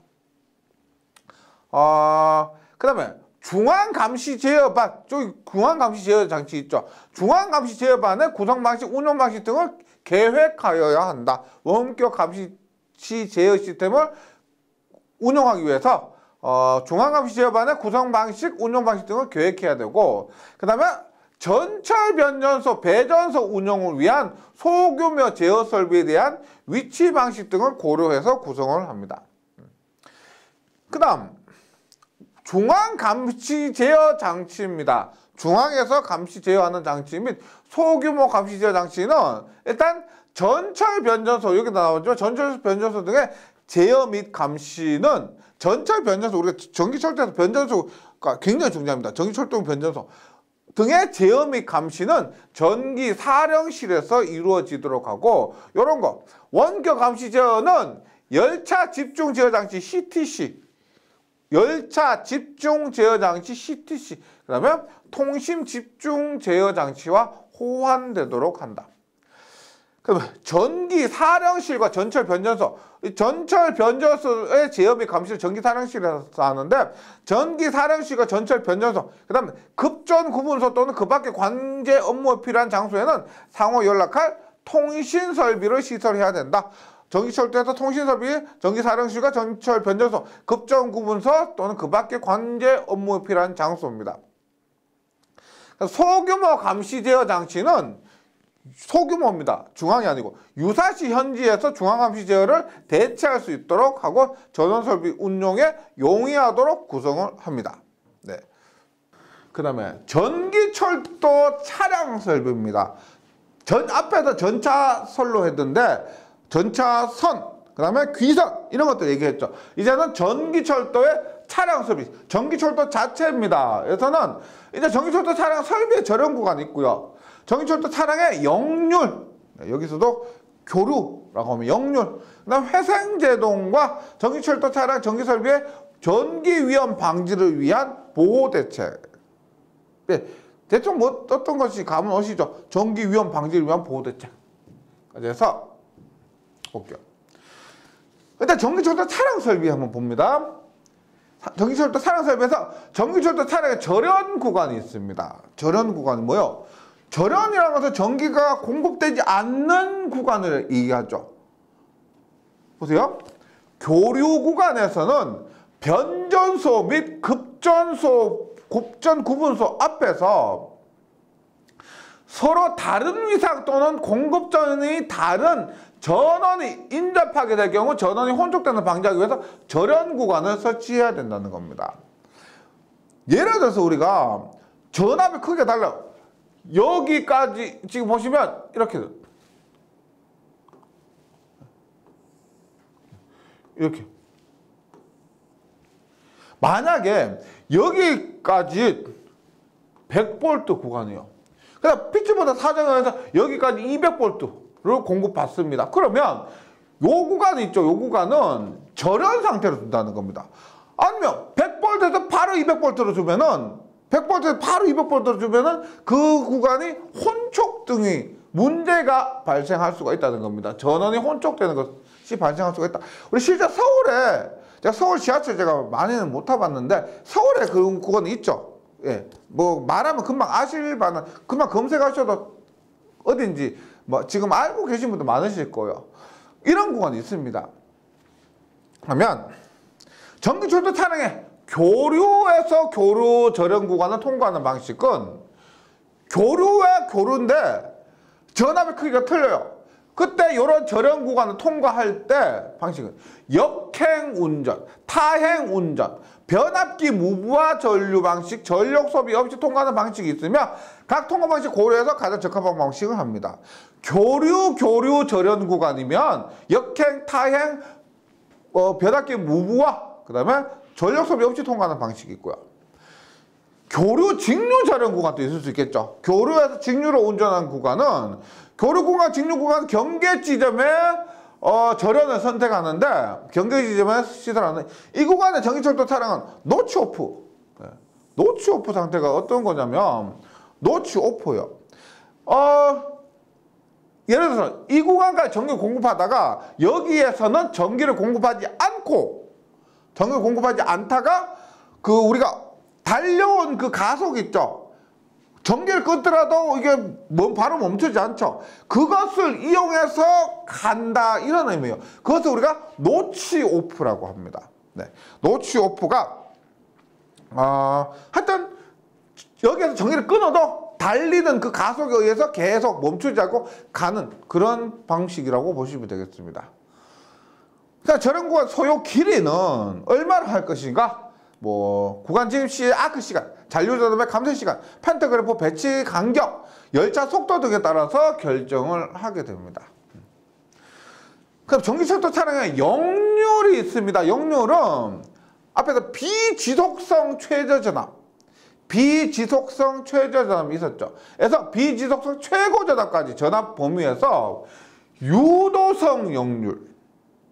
그 다음에 중앙감시 제어반, 저기 중앙감시 제어 장치 있죠. 중앙감시 제어반의 구성 방식, 운용 방식 등을 계획하여야 한다. 원격 감시 제어 시스템을 운영하기 위해서 중앙감시 제어반의 구성 방식, 운용 방식 등을 계획해야 되고, 그 다음에 전철 변전소, 배전소 운영을 위한 소규모 제어 설비에 대한 위치 방식 등을 고려해서 구성을 합니다. 그 다음 중앙 감시 제어 장치입니다. 중앙에서 감시 제어하는 장치 및 소규모 감시 제어 장치는 일단 전철 변전소, 여기 나오죠. 전철 변전소 등의 제어 및 감시는 전철 변전소, 우리가 전기철도에서 변전소가 굉장히 중요합니다. 전기철도 변전소. 등의 제어 및 감시는 전기 사령실에서 이루어지도록 하고, 요런 거 원격 감시 제어는 열차 집중 제어 장치 CTC, 열차 집중 제어 장치 CTC, 그다음에 통신 집중 제어 장치와 호환되도록 한다. 그럼 전기 사령실과 전철 변전소, 전철 변전소의 제어 및 감시를 전기 사령실에서 하는데, 전기 사령실과 전철 변전소, 그다음 급전 구분소 또는 그 밖의 관제 업무에 필요한 장소에는 상호 연락할 통신 설비를 시설해야 된다. 전기철도에서 통신 설비, 전기 사령실과 전철 변전소, 급전 구분소 또는 그 밖의 관제 업무에 필요한 장소입니다. 소규모 감시 제어 장치는 소규모입니다. 중앙이 아니고 유사시 현지에서 중앙감시 제어를 대체할 수 있도록 하고 전원설비 운용에 용이하도록 구성을 합니다. 네. 그 다음에 전기철도 차량 설비입니다. 앞에서 전차선로 했는데 전차선, 그 다음에 귀선 이런 것들 얘기했죠. 이제는 전기철도의 차량 설비, 전기철도 자체입니다. 그래서는 이제 전기철도 차량 설비의 저렴 구간이 있고요. 전기철도 차량의 역률, 여기서도 교류라고 하면 역률, 그다음 회생제동과 전기철도 차량 전기설비의 전기위험 방지를 위한 보호대책. 네, 대충 뭐 어떤 것이 감은 오시죠? 전기위험 방지를 위한 보호대책. 그래서 볼게요. 일단 전기철도 차량 설비 한번 봅니다. 전기철도 차량 설비에서 전기철도 차량의 절연 구간이 있습니다. 절연 구간이 뭐요? 절연이라는 것은 전기가 공급되지 않는 구간을 얘기하죠. 보세요. 교류 구간에서는 변전소 및 급전 구분소 앞에서 서로 다른 위상 또는 공급전이 다른 전원이 인접하게 될 경우 전원이 혼족되는 방지하기 위해서 절연 구간을 설치해야 된다는 겁니다. 예를 들어서 우리가 전압의 크기가 달라요. 여기까지 지금 보시면 이렇게 만약에 여기까지 100V 구간이에요. 그다음 피치보다 사정해서 여기까지 200V를 공급받습니다. 그러면 요 구간이 있죠. 요 구간은 절연 상태로 둔다는 겁니다. 아니면 100V에서 바로 200V로 주면은 100V에서 바로 200V로 주면은 그 구간이 혼촉 등이 문제가 발생할 수가 있다는 겁니다. 전원이 혼촉되는 것이 발생할 수가 있다. 우리 실제 서울에, 제가 서울 지하철 제가 많이는 못 타봤는데 서울에 그런 구간이 있죠. 예, 뭐 말하면 금방 아실 만한, 금방 검색하셔도 어딘지 뭐 지금 알고 계신 분도 많으실 거예요. 이런 구간이 있습니다. 그러면 전기철도 차량의 교류에서 교류 절연 구간을 통과하는 방식은 교류와 교류인데 전압의 크기가 틀려요. 그때 이런 절연 구간을 통과할 때 방식은 역행운전, 타행운전, 변압기 무부하 전류 방식, 전력 소비 없이 통과하는 방식이 있으며 각 통과 방식 고려해서 가장 적합한 방식을 합니다. 교류 절연 구간이면 역행, 타행, 변압기 무부하, 그 다음에 전력 소비 없이 통과하는 방식이 있고요. 교류 직류 절연 구간도 있을 수 있겠죠. 교류에서 직류로 운전하는 구간은 교류 구간, 직류 구간 경계 지점에 절연을 선택하는데 경계 지점에 시설하는 이 구간의 전기철도 차량은 노치 오프. 노치 오프 상태가 어떤 거냐면 노치 오프요. 예를 들어서 이 구간까지 전기를 공급하다가 여기에서는 전기를 공급하지 않다가 그 우리가 달려온 그 가속 있죠. 전기를 끊더라도 이게 바로 멈추지 않죠. 그것을 이용해서 간다 이런 의미예요. 그것을 우리가 노치 오프라고 합니다. 네, 노치 오프가 하여튼 여기에서 전기를 끊어도 달리는 그 가속에 의해서 계속 멈추지 않고 가는 그런 방식이라고 보시면 되겠습니다. 자, 절연 구간 소요 길이는 얼마나 할 것인가? 뭐 구간 진입 시의 아크 시간, 잔류자동의 감소 시간, 펜타그래프 배치 간격, 열차 속도 등에 따라서 결정을 하게 됩니다. 그럼 전기철도 차량에 역률이 있습니다. 역률은 앞에서 비지속성 최저 전압, 비지속성 최저전압이 있었죠. 그래서 비지속성 최고전압까지 전압 범위에서 유도성 역률,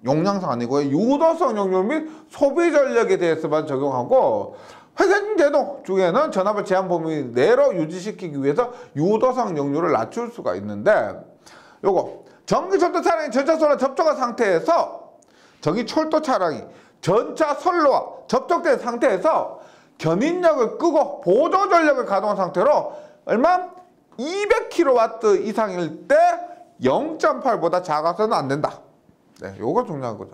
용량성 아니고요. 유도성 역률 및 소비 전력에 대해서만 적용하고 회생제동 중에는 전압을 제한 범위 내로 유지시키기 위해서 유도성 역률을 낮출 수가 있는데 요거 전기철도 차량이 전차 선로와 접촉한 상태에서 전기철도 차량이 전차 선로와 접촉된 상태에서 견인력을 끄고 보조 전력을 가동한 상태로 얼마? 200kW 이상일 때 0.8보다 작아서는 안 된다. 네, 요거 중요한 거죠.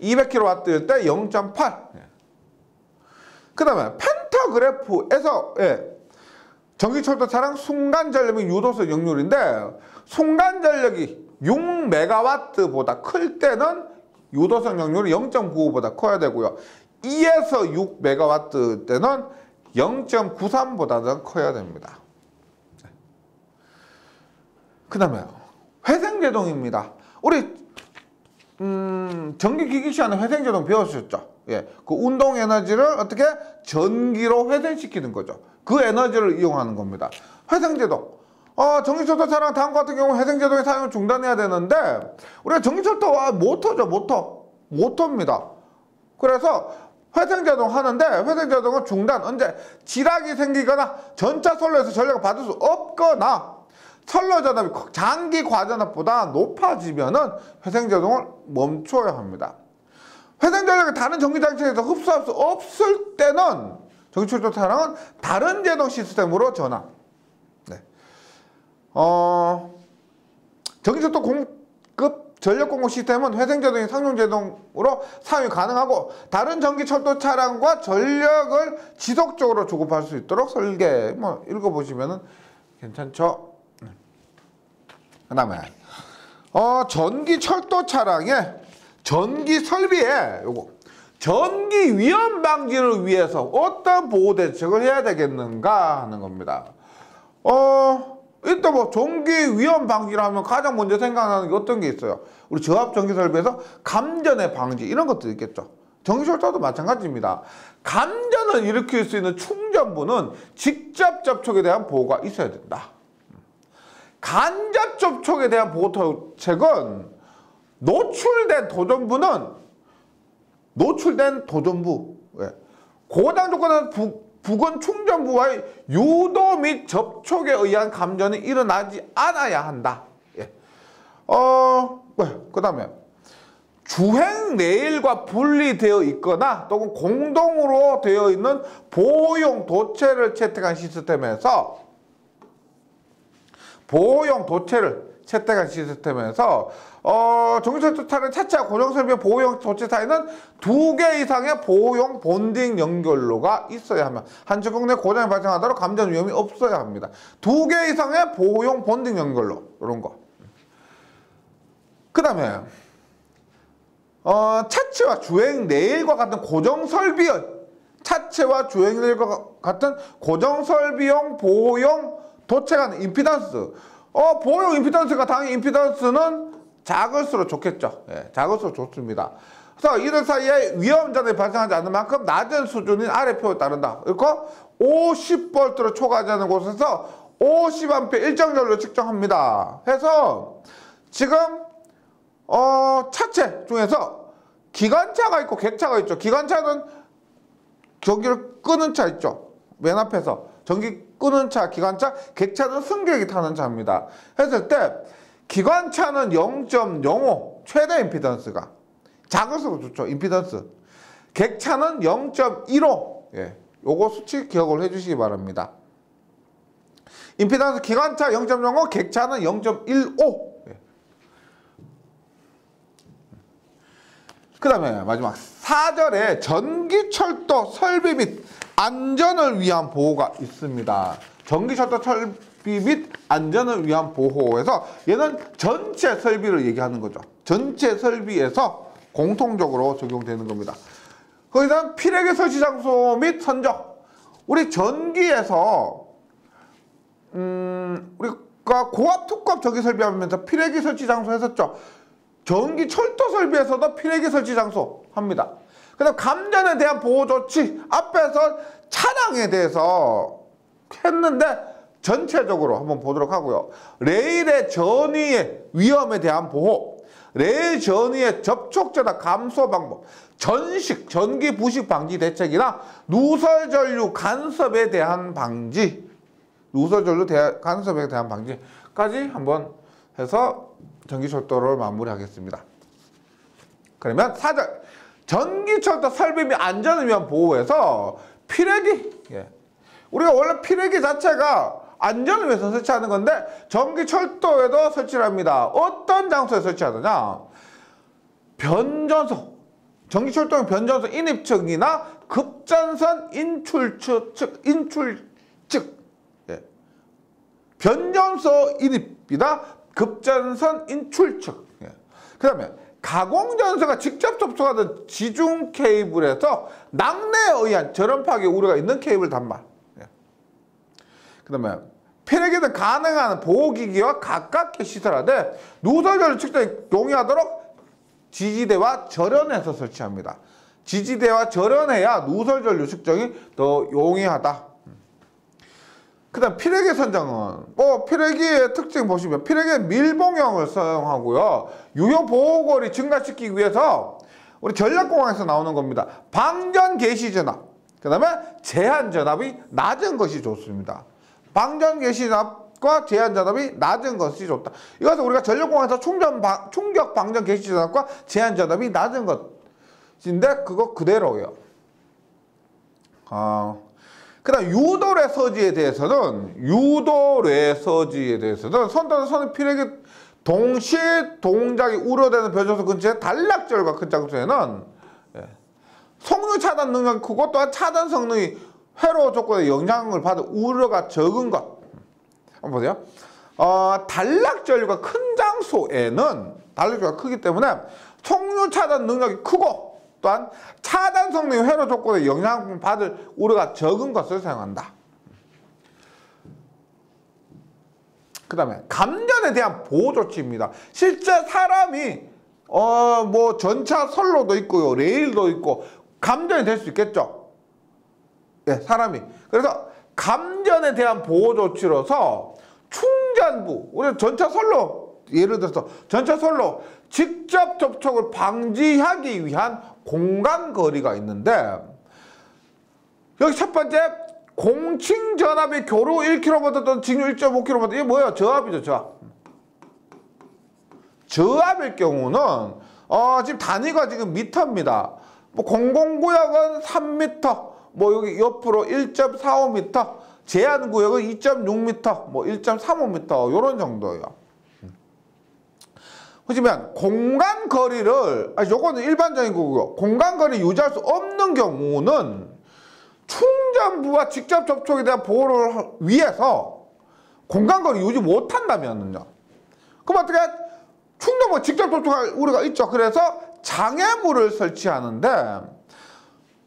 200kW일 때 0.8. 그 다음에 펜타그래프에서 전기철도 차량 순간 전력이 유도성 역률인데 순간 전력이 6MW보다 클 때는 유도성 역률이 0.95보다 커야 되고요. 2에서 6MW 때는 0.93보다는 커야 됩니다. 그 다음에 회생제동입니다. 우리 전기기기 시간에 회생제동 배우셨죠? 예, 그 운동 에너지를 어떻게 전기로 회생시키는 거죠. 그 에너지를 이용하는 겁니다. 회생제동. 전기철도 차량 다음과 같은 경우 회생제동의 사용을 중단해야 되는데 우리가 전기철도와 모터죠. 모터입니다. 그래서 회생제동 하는데 회생제동은 중단. 언제? 지락이 생기거나 전차 선로에서 전력을 받을 수 없거나 선로 전압이 장기 과전압보다 높아지면은 회생제동을 멈춰야 합니다. 회생전력을 다른 전기장치에서 흡수할 수 없을 때는 전기철도 차량은 다른 제동 시스템으로 전환. 네. 전기철도 공급 전력 공급 시스템은 회생제동이 상용제동으로 사용이 가능하고 다른 전기철도 차량과 전력을 지속적으로 주고받을 수 있도록 설계. 읽어보시면은 괜찮죠? 그 다음에 전기철도 차량의 전기 설비에 요거 전기 위험 방지를 위해서 어떤 보호 대책을 해야 되겠는가 하는 겁니다. 일단 전기 위험 방지를 하면 가장 먼저 생각나는 게 어떤 게 있어요? 우리 저압 전기 설비에서 감전의 방지 이런 것도 있겠죠. 전기철도도 마찬가지입니다. 감전을 일으킬 수 있는 충전부는 직접 접촉에 대한 보호가 있어야 된다. 간접 접촉에 대한 보호 대책은 노출된 도전부, 고장 조건은 부근 충전부와의 유도 및 접촉에 의한 감전이 일어나지 않아야 한다. 그 다음에 주행 레일과 분리되어 있거나 또는 공동으로 되어 있는 보호용 도체를 채택한 시스템에서 전기철도 차량 차체와 고정설비의 보호용 도체 사이는 2개 이상의 보호용 본딩 연결로가 있어야 하며 한 주먹 내 고장이 발생하도록 감전 위험이 없어야 합니다. 2개 이상의 보호용 본딩 연결로 이런 거. 그 다음에 차체와 주행 레일과 같은 고정설비용 보호용 도체가 임피던스. 보호용 임피던스가 당연히 임피던스는 작을수록 좋겠죠. 작을수록 좋습니다. 그래서 이들 사이에 위험전이 발생하지 않는 만큼 낮은 수준인 아래표에 따른다. 그리고 50V를 초과하지 않는 곳에서 50A 일정전로 측정합니다. 해서 지금 차체 중에서 기관차가 있고 객차가 있죠. 기관차는 전기를 끄는 차 있죠. 맨 앞에서 전기 끄는 차, 기관차, 객차는 승객이 타는 차입니다. 했을 때 기관차는 0.05 최대 임피던스가 작을수록 좋죠. 임피던스. 객차는 0.15. 요거 수치 기억을 해주시기 바랍니다. 임피던스 기관차 0.05, 객차는 0.15. 그 다음에 마지막 4절에 전기철도 설비 및 안전을 위한 보호가 있습니다. 전기철도 설비 및 안전을 위한 보호에서 얘는 전체 설비를 얘기하는 거죠. 전체 설비에서 공통적으로 적용되는 겁니다. 거기다 필요하게 설치 장소 및 선적. 우리 전기에서 우리가 고압 특고압 전기 설비하면서 필요하게 설치 장소 했었죠. 전기 철도 설비에서도 필요하게 설치 장소 합니다. 그다음 감전에 대한 보호 조치. 앞에서 차량에 대해서 했는데 전체적으로 한번 보도록 하고요. 레일의 전위의 위험에 대한 보호, 레일 전위의 접촉전화 감소 방법, 전식, 전기 부식 방지 대책이나 누설 전류 간섭에 대한 방지, 누설 전류 간섭에 대한 방지까지 한번 해서 전기철도를 마무리하겠습니다. 그러면 4절, 전기철도 설비 및 안전을 위한 보호에서 피레기, 우리가 원래 피레기 자체가 안전을 위해서 설치하는 건데 전기철도에도 설치를 합니다. 어떤 장소에 설치하느냐? 변전소, 전기철도용 변전소 인입측이나 급전선 인출측, 변전소 인입이나 급전선 인출측. 그 다음에 가공전선과 직접 접촉하는 지중 케이블에서 낙뢰에 의한 저렴파괴 우려가 있는 케이블 단말. 그 다음에 피레기는 가능한 보호기기와 가깝게 시설하되 누설전류 측정에 용이하도록 지지대와 절연해서 설치합니다. 지지대와 절연해야 누설전류 측정이 더 용이하다. 그 다음 피레기 선정은 피레기의 특징 보시면 피레기는 밀봉형을 사용하고요. 유효 보호거리 증가시키기 위해서 우리 전략공학에서 나오는 겁니다. 방전 개시 전압, 그 다음에 제한 전압이 낮은 것이 좋습니다. 방전 개시 전압과 제한 전압이 낮은 것이 좋다. 이것은 우리가 전력공학에서 충격 방전 개시 전압과 제한 전압이 낮은 것인데 그거 그대로예요. 그 다음 유도례 서지에 대해서는 선도는 선의 피레기 동시에 동작이 우려되는 변전소 근처에 단락절과 큰 장소에는 속류 차단 능력이 크고 또한 차단 성능이 회로 조건에 영향을 받은 우려가 적은 것. 한번 보세요. 단락전류가 큰 장소에는 단락전류가 크기 때문에 속류 차단 능력이 크고 또한 차단 성능이 회로 조건에 영향을 받을 우려가 적은 것을 사용한다. 그 다음에 감전에 대한 보호 조치입니다. 실제 사람이 전차 선로도 있고요, 레일도 있고 감전이 될 수 있겠죠. 사람이. 그래서 감전에 대한 보호 조치로서 충전부, 우리 전차 선로, 예를 들어서 전차 선로 직접 접촉을 방지하기 위한 공간 거리가 있는데 여기 첫 번째 공칭 전압의 교류 1km 또는 직류 1.5km, 이게 뭐예요? 저압이죠, 저압. 저압일 경우는 지금 단위가 지금 미터입니다. 공공구역은 3m, 여기 옆으로 1.45m, 제한구역은 2.6m, 1.35m, 요런 정도예요. 보시면 공간거리를, 요거는 일반적인 거고요. 공간거리 유지할 수 없는 경우는 충전부와 직접 접촉에 대한 보호를 위해서 공간거리 유지 못한다면요. 그럼 어떻게 충전부와 직접 접촉할 우려가 있죠. 그래서 장애물을 설치하는데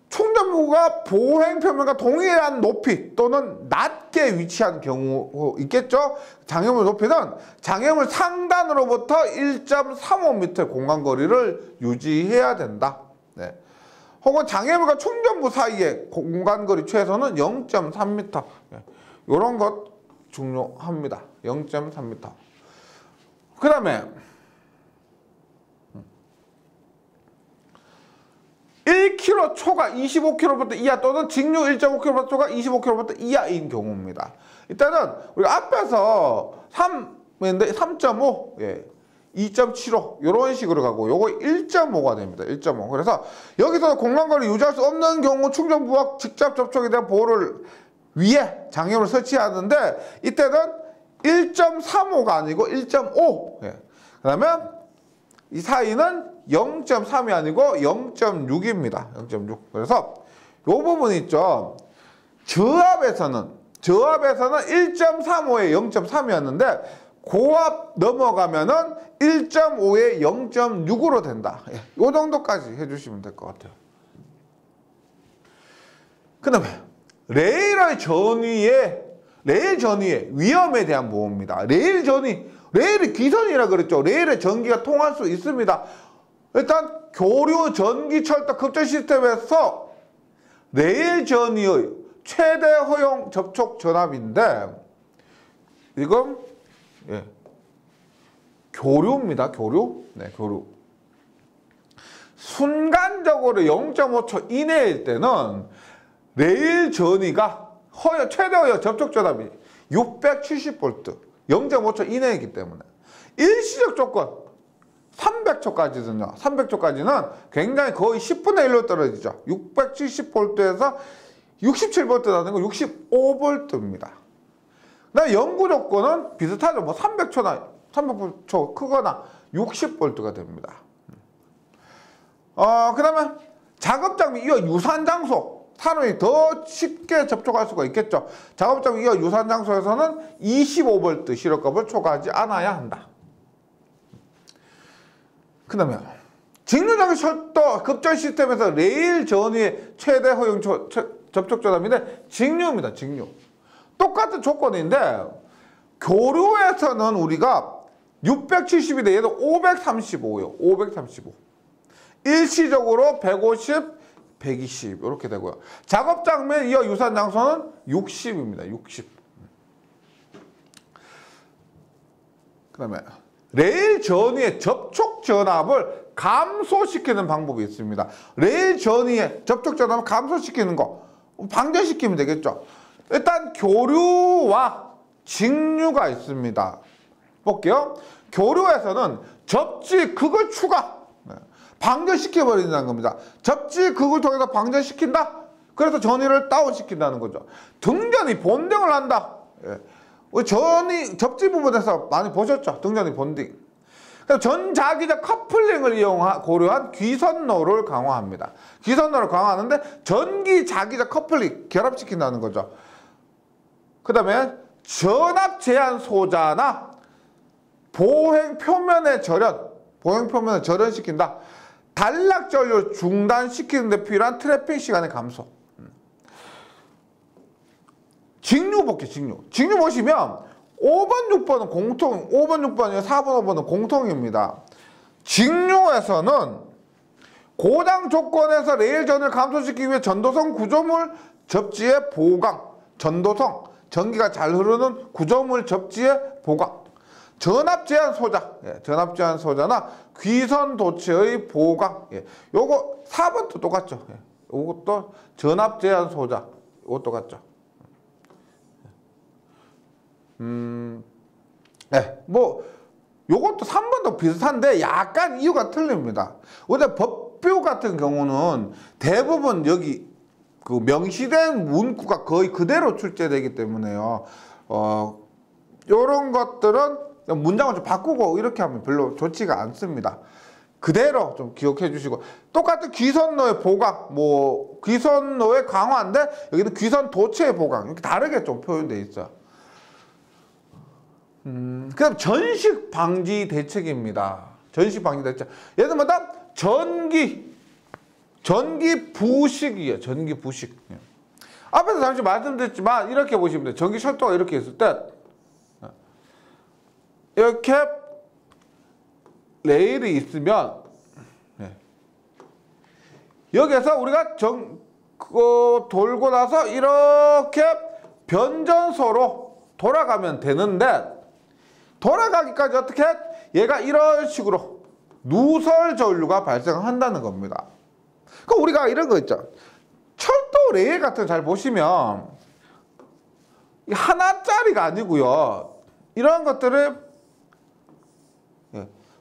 충전부가 보행 표면과 동일한 높이 또는 낮게 위치한 경우 있겠죠. 장애물 높이는 장애물 상단으로부터 1.35m 공간거리를 유지해야 된다. 혹은 장애물과 충전부 사이의 공간거리 최소는 0.3m. 이런 것 중요합니다. 0.3m. 그 다음에 1km 초가 25km 이하 또는 직류 1.5km 초가 25km 이하인 경우입니다. 일단은 우리가 앞에서 3인데 3.5, 2.75 이런 식으로 가고 요거 1.5가 됩니다. 1.5. 그래서 여기서 공간거리 유지할 수 없는 경우 충전부와 직접 접촉에 대한 보호를 위해 장애물을 설치하는데 이때는 1.35가 아니고 1.5. 그 다음에 이 사이는 0.3이 아니고 0.6입니다. 0.6. 그래서 요 부분 있죠. 저압에서는 1.35에 0.3이었는데 고압 넘어가면은 1.5에 0.6으로 된다. 요 정도까지 해주시면 될 것 같아요. 그 다음에 레일 전위의 위험에 대한 보호입니다. 레일이 기선이라 그랬죠. 레일에 전기가 통할 수 있습니다. 일단 교류 전기 철도 급전 시스템에서 레일 전위의 최대 허용 접촉 전압인데 이건 교류입니다. 교류. 네, 교류. 순간적으로 0.5초 이내일 때는 레일 전위가 최대 허용 접촉 전압이 670V 0.5초 이내이기 때문에 일시적 조건 300초까지는요. 300초까지는 굉장히 거의 10분의 1로 떨어지죠. 670V에서 67V 나는 거 65V입니다. 그다음에 연구 조건은 비슷하죠. 뭐 300초나 300초 크거나 60V가 됩니다. 그다음에 작업장비 이와 유사한 장소 사람이 더 쉽게 접촉할 수가 있겠죠. 작업장비 이와 유사한 장소에서는 25V 시력값을 초과하지 않아야 한다. 그 다음에 직류장기 철도 급전 시스템에서 레일 전위의 최대 허용 접촉 전압인데 직류입니다. 직류. 똑같은 조건인데 교류에서는 우리가 670인데 얘도 535예요. 535. 일시적으로 150, 120 이렇게 되고요. 작업장면 이와 유사한 장소는 60입니다. 60. 그 다음에 레일 전위의 접촉 전압을 감소시키는 방법이 있습니다. 레일 전위의 접촉 전압을 감소시키는 거 방전시키면 되겠죠. 일단 교류와 직류가 있습니다. 볼게요. 교류에서는 접지 극을 추가 방전시켜버린다는 겁니다. 접지 극을 통해서 방전시킨다? 그래서 전위를 다운시킨다는 거죠. 등전이 본딩을 한다. 접지 부분에서 많이 보셨죠? 등전이 본딩. 전자기적 커플링을 고려한 귀선로를 강화합니다. 귀선로를 강화하는데 전기자기적 커플링 결합시킨다는 거죠. 그 다음에 전압 제한 소자나 보행 표면의 절연시킨다. 단락 전류 중단시키는 데 필요한 트래핑 시간의 감소. 직류 볼게요. 직류 보시면 5번, 6번은 공통, 5번, 6번이 4번, 5번은 공통입니다. 직류에서는 고장 조건에서 레일 전을 감소시키기 위해 전도성 구조물 접지의 보강, 전도성, 전기가 잘 흐르는 구조물 접지의 보강, 전압 제한 소자, 전압 제한 소자나 귀선 도체의 보강, 요거 4번도 똑같죠. 요것도 전압 제한 소자, 요것도 같죠. 뭐 요것도 3번도 비슷한데 약간 이유가 틀립니다. 우리가 법규 같은 경우는 대부분 여기 그 명시된 문구가 거의 그대로 출제되기 때문에요. 요런 것들은 문장을 좀 바꾸고 이렇게 하면 별로 좋지가 않습니다. 그대로 좀 기억해 주시고, 똑같은 귀선로의 보강, 뭐 귀선로의 강화인데 여기는 귀선 도체의 보강, 이렇게 다르게 좀 표현되어 있어요. 그다음 전식 방지 대책입니다. 전식 방지 대책. 예를 들면 전기 부식이에요. 전기 부식. 앞에서 잠시 말씀드렸지만 이렇게 보시면 돼요. 전기 철도가 이렇게 있을 때 이렇게 레일이 있으면 여기서 우리가 돌고 나서 이렇게 변전소로 돌아가면 되는데, 돌아가기까지 어떻게? 얘가 이런 식으로 누설 전류가 발생한다는 겁니다. 그럼 우리가 이런 거 있죠. 철도 레일 같은 거 잘 보시면 하나짜리가 아니고요. 이런 것들을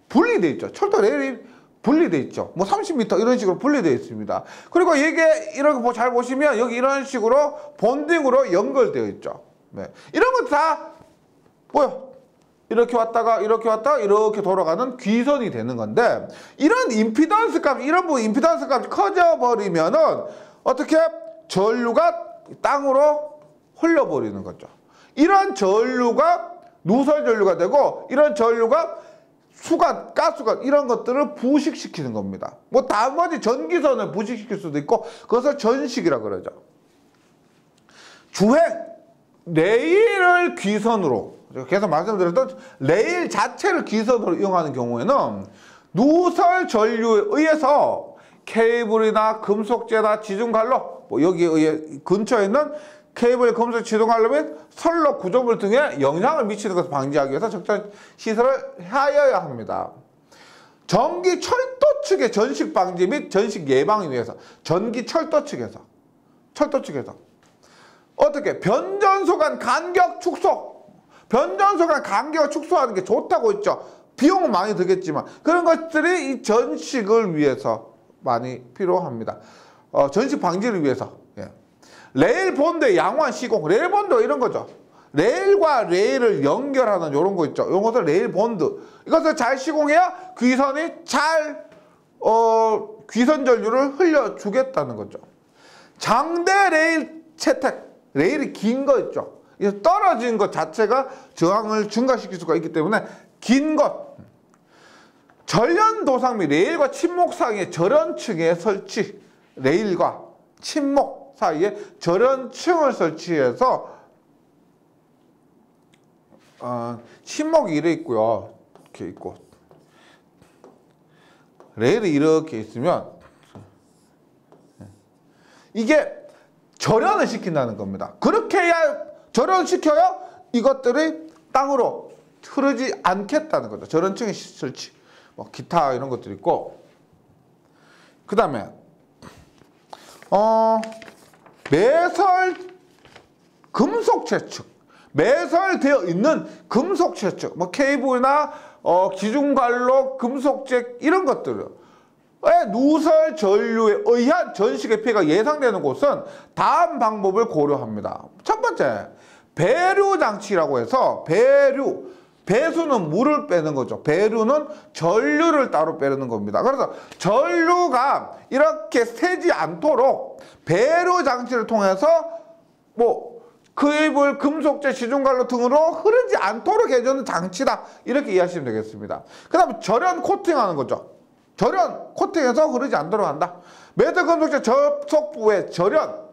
분리되어 있죠. 철도 레일이 분리되어 있죠. 뭐 30m 이런 식으로 분리되어 있습니다. 그리고 이게 이런 거 잘 보시면 여기 이런 식으로 본딩으로 연결되어 있죠. 이런 거 다 뭐요? 이렇게 왔다가 이렇게 돌아가는 귀선이 되는 건데, 이런 임피던스 값, 이런 뭐 임피던스 값이 커져버리면은 어떻게 전류가 땅으로 흘려버리는 거죠. 이런 전류가 누설 전류가 되고, 이런 전류가 수간, 가스관 이런 것들을 부식시키는 겁니다. 뭐 나머지 전기선을 부식시킬 수도 있고, 그것을 전식이라 그러죠. 주행 레일을 귀선으로, 계속 말씀드렸던 레일 자체를 귀선으로 이용하는 경우에는 누설 전류에 의해서 케이블이나 금속재나 지중갈로 뭐 여기 근처에 있는 케이블, 금속, 지동관로 및 선로 구조물 등에 영향을 미치는 것을 방지하기 위해서 적절한 시설을 하여야 합니다. 전기 철도 측의 전식 방지 및 전식 예방을 위해서 전기 철도 측에서 어떻게 변전소 간 간격 축소, 변전소 간 간격을 축소하는 게 좋다고 했죠. 비용은 많이 들겠지만 그런 것들이 이 전식을 위해서 많이 필요합니다. 전식 방지를 위해서. 예. 레일 본드 양호한 시공, 레일 본드 이런 거죠. 레일과 레일을 연결하는 이런 거 있죠. 이런 것을 레일 본드. 이것을 잘 시공해야 귀선이 잘 귀선 전류를 흘려주겠다는 거죠. 장대 레일 채택, 레일이 긴 거 있죠. 떨어진 것 자체가 저항을 증가시킬 수가 있기 때문에 긴 것. 절연 도상 및 레일과 침목 사이의 절연층의 설치, 레일과 침목 사이에 절연층을 설치해서 침목이 이렇게 있고요. 이렇게 있고 레일이 이렇게 있으면 이게 절연을 시킨다는 겁니다. 그렇게 해야 절연시켜야 이것들이 땅으로 흐르지 않겠다는 거죠. 절연층의 설치, 뭐 기타 이런 것들이 있고, 그 다음에 매설 금속 채축, 매설되어 있는 금속 채축, 뭐 케이블이나 기중관로, 금속잭 이런 것들을 누설 전류에 의한 전식의 피해가 예상되는 곳은 다음 방법을 고려합니다. 첫 번째, 배류 장치라고 해서 배수는 물을 빼는 거죠. 배류는 전류를 따로 빼는 겁니다. 그래서 전류가 이렇게 새지 않도록 배류 장치를 통해서 뭐 케이블, 금속재, 지중관로 등으로 흐르지 않도록 해주는 장치다. 이렇게 이해하시면 되겠습니다. 그 다음에 절연 코팅하는 거죠. 절연 코팅해서 흐르지 않도록 한다. 매드 금속재 접속부에 절연,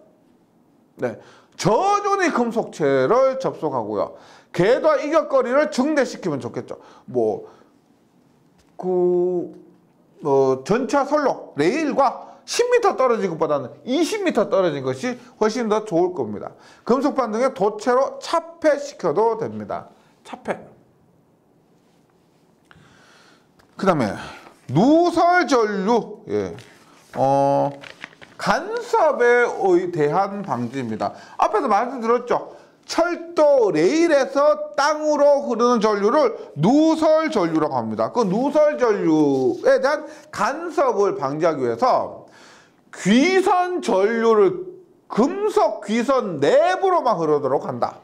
저준위 금속체를 접속하고요. 궤도와 이격거리를 증대시키면 좋겠죠. 전차 선로, 레일과 10m 떨어진 것보다는 20m 떨어진 것이 훨씬 더 좋을 겁니다. 금속판 등의 도체로 차폐시켜도 됩니다. 차폐. 그 다음에 누설 전류, 간섭에 대한 방지입니다. 앞에서 말씀드렸죠. 철도 레일에서 땅으로 흐르는 전류를 누설 전류라고 합니다. 그 누설 전류에 대한 간섭을 방지하기 위해서 귀선 전류를 금속 귀선 내부로만 흐르도록 한다.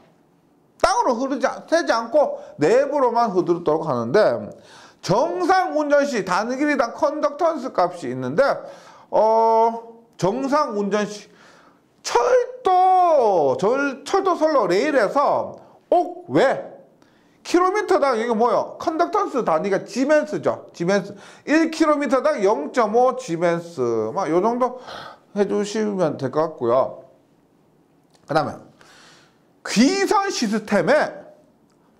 땅으로 새지 않고 내부로만 흐르도록 하는데, 정상 운전 시 단길이당 컨덕턴스 값이 있는데, 정상 운전 시 철도 선로 레일에서 왜 킬로미터당 이게 뭐요? 컨덕턴스 단위가 지멘스죠. 지멘스. 1km당 0.5 지멘스. 막 요 정도 해주시면 될 것 같고요. 그 다음에 귀선 시스템의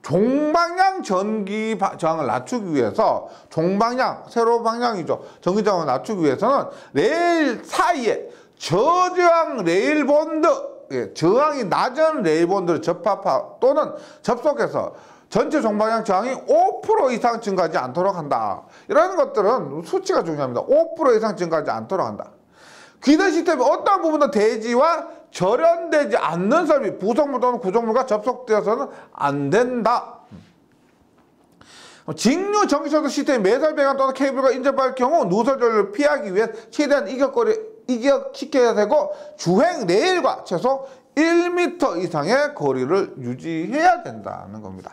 종방향 전기 저항을 낮추기 위해서, 종방향, 세로 방향이죠. 전기 저항을 낮추기 위해서는 레일 사이에 저저항 레일본드, 저항이 낮은 레일본드를 접합하 또는 접속해서 전체 종방향 저항이 5% 이상 증가하지 않도록 한다. 이런 것들은 수치가 중요합니다. 5% 이상 증가하지 않도록 한다. 귀선 시스템의 어떤 부분도 대지와 절연되지 않는 설비, 부속물 또는 구조물과 접속되어서는 안 된다. 직류 전기철도 시스템 매설 배관 또는 케이블과 인접할 경우 누설 전류를 피하기 위해 최대한 이격시켜야 되고, 주행 레일과 최소 1m 이상의 거리를 유지해야 된다는 겁니다.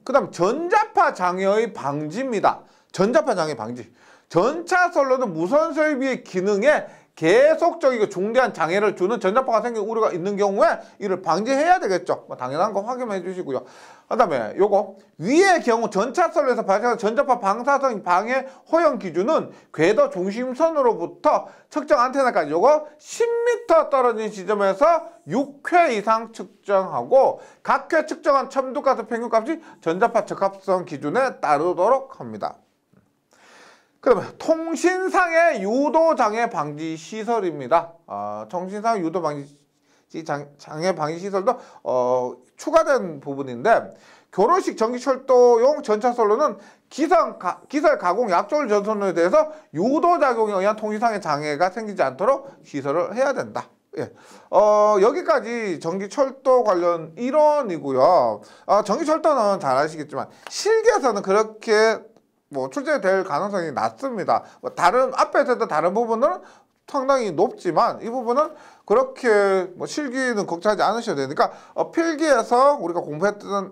그 다음 전자파 장애의 방지입니다. 전자파 장애 방지. 전차 선로는 무선 설비의 기능에 계속적이고 중대한 장애를 주는 전자파가 생길 우려가 있는 경우에 이를 방지해야 되겠죠. 당연한 거 확인해 주시고요. 그 다음에 요거 위의 경우 전차 선로에서 발생하는 전자파 방사성 방해 허용 기준은 궤도 중심선으로부터 측정 안테나까지 요거 10m 떨어진 지점에서 6회 이상 측정하고, 각 회 측정한 첨두가스 평균값이 전자파 적합성 기준에 따르도록 합니다. 그러면 통신상의 유도장애 방지 시설입니다. 통신상 유도장애 방지 시설도 추가된 부분인데, 결혼식 전기철도용 전차선로는 기설 가공 약졸 전선로에 대해서 유도작용에 의한 통신상의 장애가 생기지 않도록 시설을 해야 된다. 예. 여기까지 전기철도 관련 일원이고요. 전기철도는 잘 아시겠지만 실기에서는 그렇게 출제될 가능성이 낮습니다. 다른 앞에서 했던 다른 부분은 상당히 높지만 이 부분은 그렇게 실기는 걱정하지 않으셔도 되니까 필기에서 우리가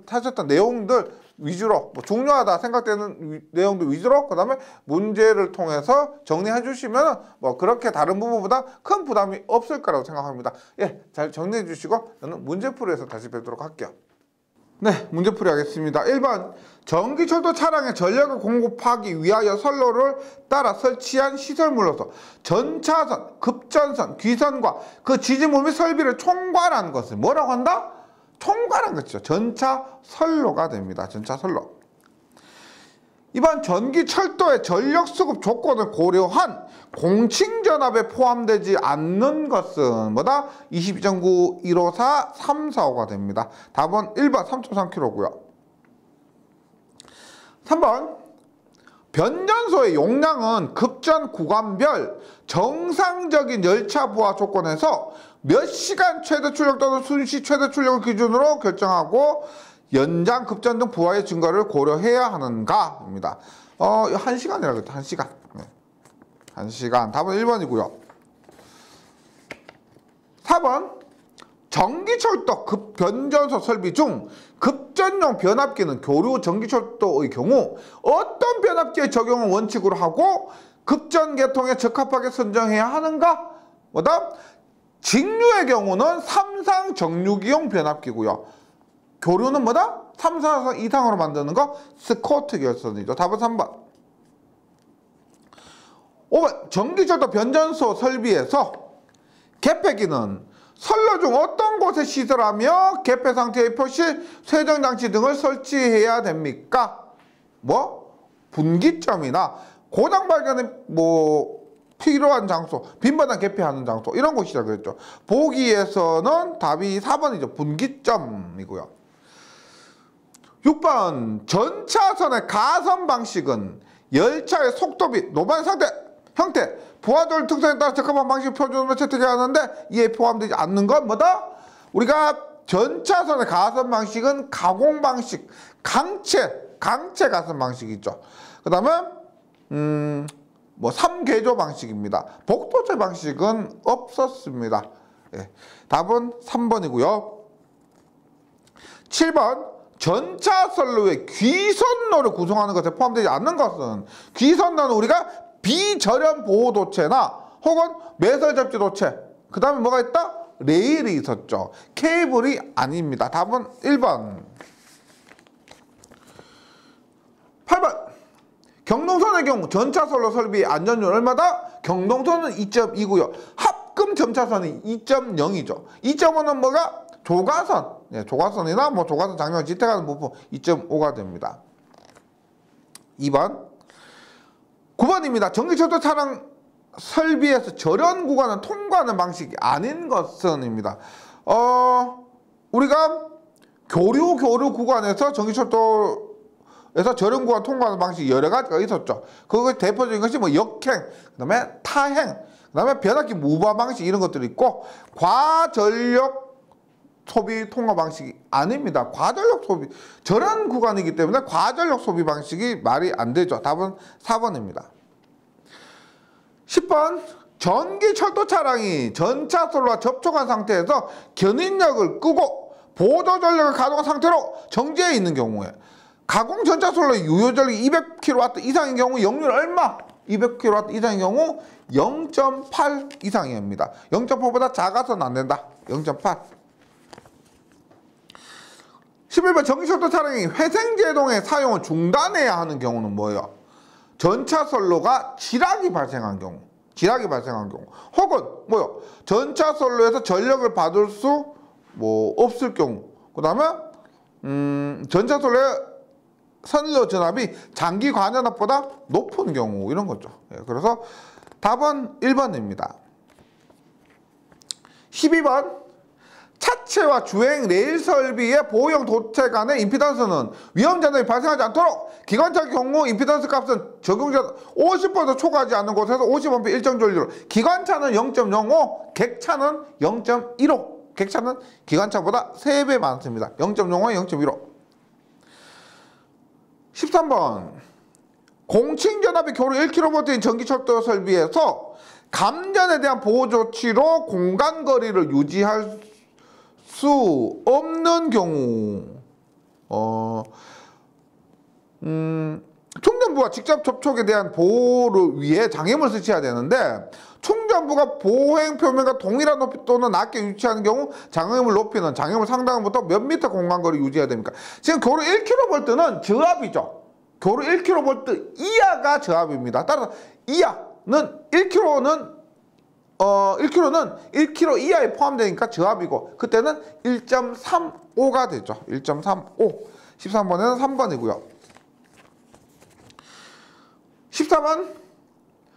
하셨던 내용들 위주로 중요하다 생각되는 내용들 위주로 그다음에 문제를 통해서 정리해 주시면 그렇게 다른 부분보다 큰 부담이 없을 거라고 생각합니다. 예, 잘 정리해 주시고 저는 문제풀이에서 다시 뵙도록 할게요. 네, 문제풀이 하겠습니다. 1번 전기철도 차량의 전력을 공급하기 위하여 선로를 따라 설치한 시설물로서 전차선, 급전선, 귀선과 그 지지물 및 설비를 총괄한 것을 뭐라고 한다? 총괄한 것이죠. 전차선로가 됩니다. 전차선로. 이번 전기철도의 전력수급 조건을 고려한 공칭전압에 포함되지 않는 것은 뭐다? 22.9, 154, 345가 됩니다. 답은 1번 3.3kg고요. 3번 변전소의 용량은 급전 구간별 정상적인 열차 부하 조건에서 몇 시간 최대 출력 또는 순시 최대 출력을 기준으로 결정하고 연장, 급전 등 부하의 증가를 고려해야 하는가? 입니다. 1시간이라고 했죠. 1시간. 네. 1시간. 답은 1번이고요. 4번 전기철도 급변전소 설비 중 급전용 변압기는 교류 전기철도의 경우 어떤 변압기의 적용을 원칙으로 하고 급전 계통에 적합하게 선정해야 하는가? 뭐다? 직류의 경우는 3상 정류기용 변압기고요. 교류는 뭐다? 3상 이상으로 만드는 거 스코트 결선이죠. 답은 3번. 5번 전기철도 변전소 설비에서 개폐기는 선로 중 어떤 곳에 시설하며 개폐 상태의 표시, 쇠정장치 등을 설치해야 됩니까? 분기점이나 고장 발견에 필요한 장소, 빈번한 개폐하는 장소 이런 곳이라고 그랬죠. 보기에서는 답이 4번이죠. 분기점이고요. 6번 전차선의 가선 방식은 열차의 속도 및 노반 상태, 형태, 부하절 특성에 따라 적합한 방식 표준으로 채택해야 하는데 이에 포함되지 않는 건 뭐다? 우리가 전차선의 가선 방식은 가공 방식, 강체 가선 방식이죠. 그 다음에 3개조 방식입니다. 복도체 방식은 없었습니다. 예. 답은 3번이고요. 7번 전차선로의 귀선로를 구성하는 것에 포함되지 않는 것은 귀선로는 우리가 비절연 보호도체나 혹은 매설접지도체 그 다음에 뭐가 있다? 레일이 있었죠. 케이블이 아닙니다. 답은 1번. 8번 경동선의 경우 전차선로 설비 안전율 얼마다? 경동선은 2.2고요. 합금 전차선이 2.0이죠. 2.5는 뭐가? 조가선. 예, 조가선이나 조가선 장면 지탱하는 부분 2.5가 됩니다. 2번. 9번입니다. 전기철도 차량 설비에서 절연 구간을 통과하는 방식이 아닌 것은입니다. 우리가 교류 구간에서 전기철도에서 절연 구간 통과하는 방식이 여러 가지가 있었죠. 그거 대표적인 것이 역행, 그다음에 타행, 그다음에 변압기 무바 방식 이런 것들이 있고 과전력 소비 통과 방식이 아닙니다. 과전력 소비, 절연 구간이기 때문에 과전력 소비 방식이 말이 안 되죠. 답은 4번입니다. 10번 전기철도 차량이 전차선로와 접촉한 상태에서 견인력을 끄고 보조 전력을 가동한 상태로 정지해 있는 경우에 가공 전차선로의 유효 전력이 200kW 이상인 경우 역률 얼마? 200kW 이상인 경우 0.8 이상입니다. 0.8보다 작아서는 안 된다. 0.8. 11번 전기철도 차량이 회생제동의 사용을 중단해야 하는 경우는 뭐예요? 전차선로가 지락이 발생한 경우 혹은 전차선로에서 전력을 받을 수 없을 경우 그 다음에 전차선로에 선로 전압이 장기 관전압보다 높은 경우 이런 거죠. 예, 그래서 답은 1번입니다. 12번 차체와 주행 레일 설비의 보호형 도체 간의 임피던스는 위험 전압이 발생하지 않도록 기관차 경우 임피던스 값은 적용자 50% 초과하지 않는 곳에서 50A 일정 전류로 기관차는 0.05, 객차는 0.15. 객차는 기관차보다 3배 많습니다. 0.05, 0.15. 13번 공칭전압이 교류 1kV인 전기철도 설비에서 감전에 대한 보호 조치로 공간거리를 유지할 수 없는 경우 충전부와 직접 접촉에 대한 보호를 위해 장애물을 설치해야 되는데 충전부가 보행 표면과 동일한 높이 또는 낮게 위치하는 경우 장애물 높이는 장애물 상단부터 몇 미터 공간거리 유지해야 됩니까? 지금 교류 1kV는 저압이죠. 교류 1kV 이하가 저압입니다. 따라서 이하는 1kg는 1kg 이하에 포함되니까 저압이고 그때는 1.35가 되죠. 1.35. 13번에는 3번이고요. 14번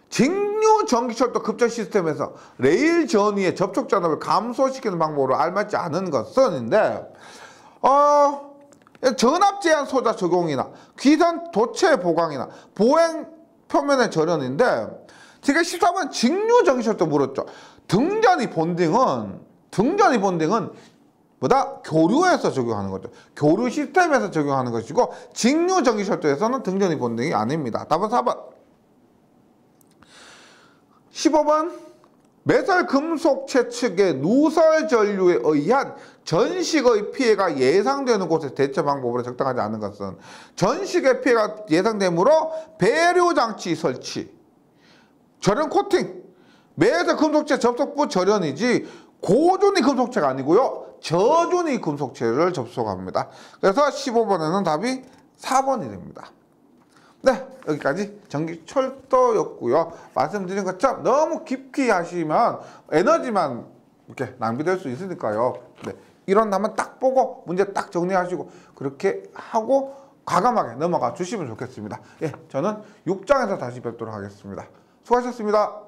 직류 전기철도 급전 시스템에서 레일 전위의 접촉 전압을 감소시키는 방법으로 알맞지 않은 것은인데 전압 제한 소자 적용이나 귀선 도체 보강이나 보행 표면의 절연인데 제가 14번 직류 전기철도 물었죠. 등전이 본딩은 보다 교류에서 적용하는 거죠. 교류 시스템에서 적용하는 것이고 직류 전기철도에서는 등전이 본딩이 아닙니다. 답은 4번. 15번 매설 금속체 측의 누설 전류에 의한 전식의 피해가 예상되는 곳에 대처 방법으로 적당하지 않은 것은 전식의 피해가 예상되므로 배류 장치 설치, 절연 코팅, 매설 금속체 접속부 절연이지 고준위 금속체가 아니고요. 저준위 금속체를 접속합니다. 그래서 15번에는 답이 4번이 됩니다. 네, 여기까지 전기철도였고요. 말씀드린 것처럼 너무 깊이 하시면 에너지만 이렇게 낭비될 수 있으니까요. 네, 이런다면 딱 보고 문제 딱 정리하시고 그렇게 하고 과감하게 넘어가 주시면 좋겠습니다. 예, 저는 6장에서 다시 뵙도록 하겠습니다. 수고하셨습니다.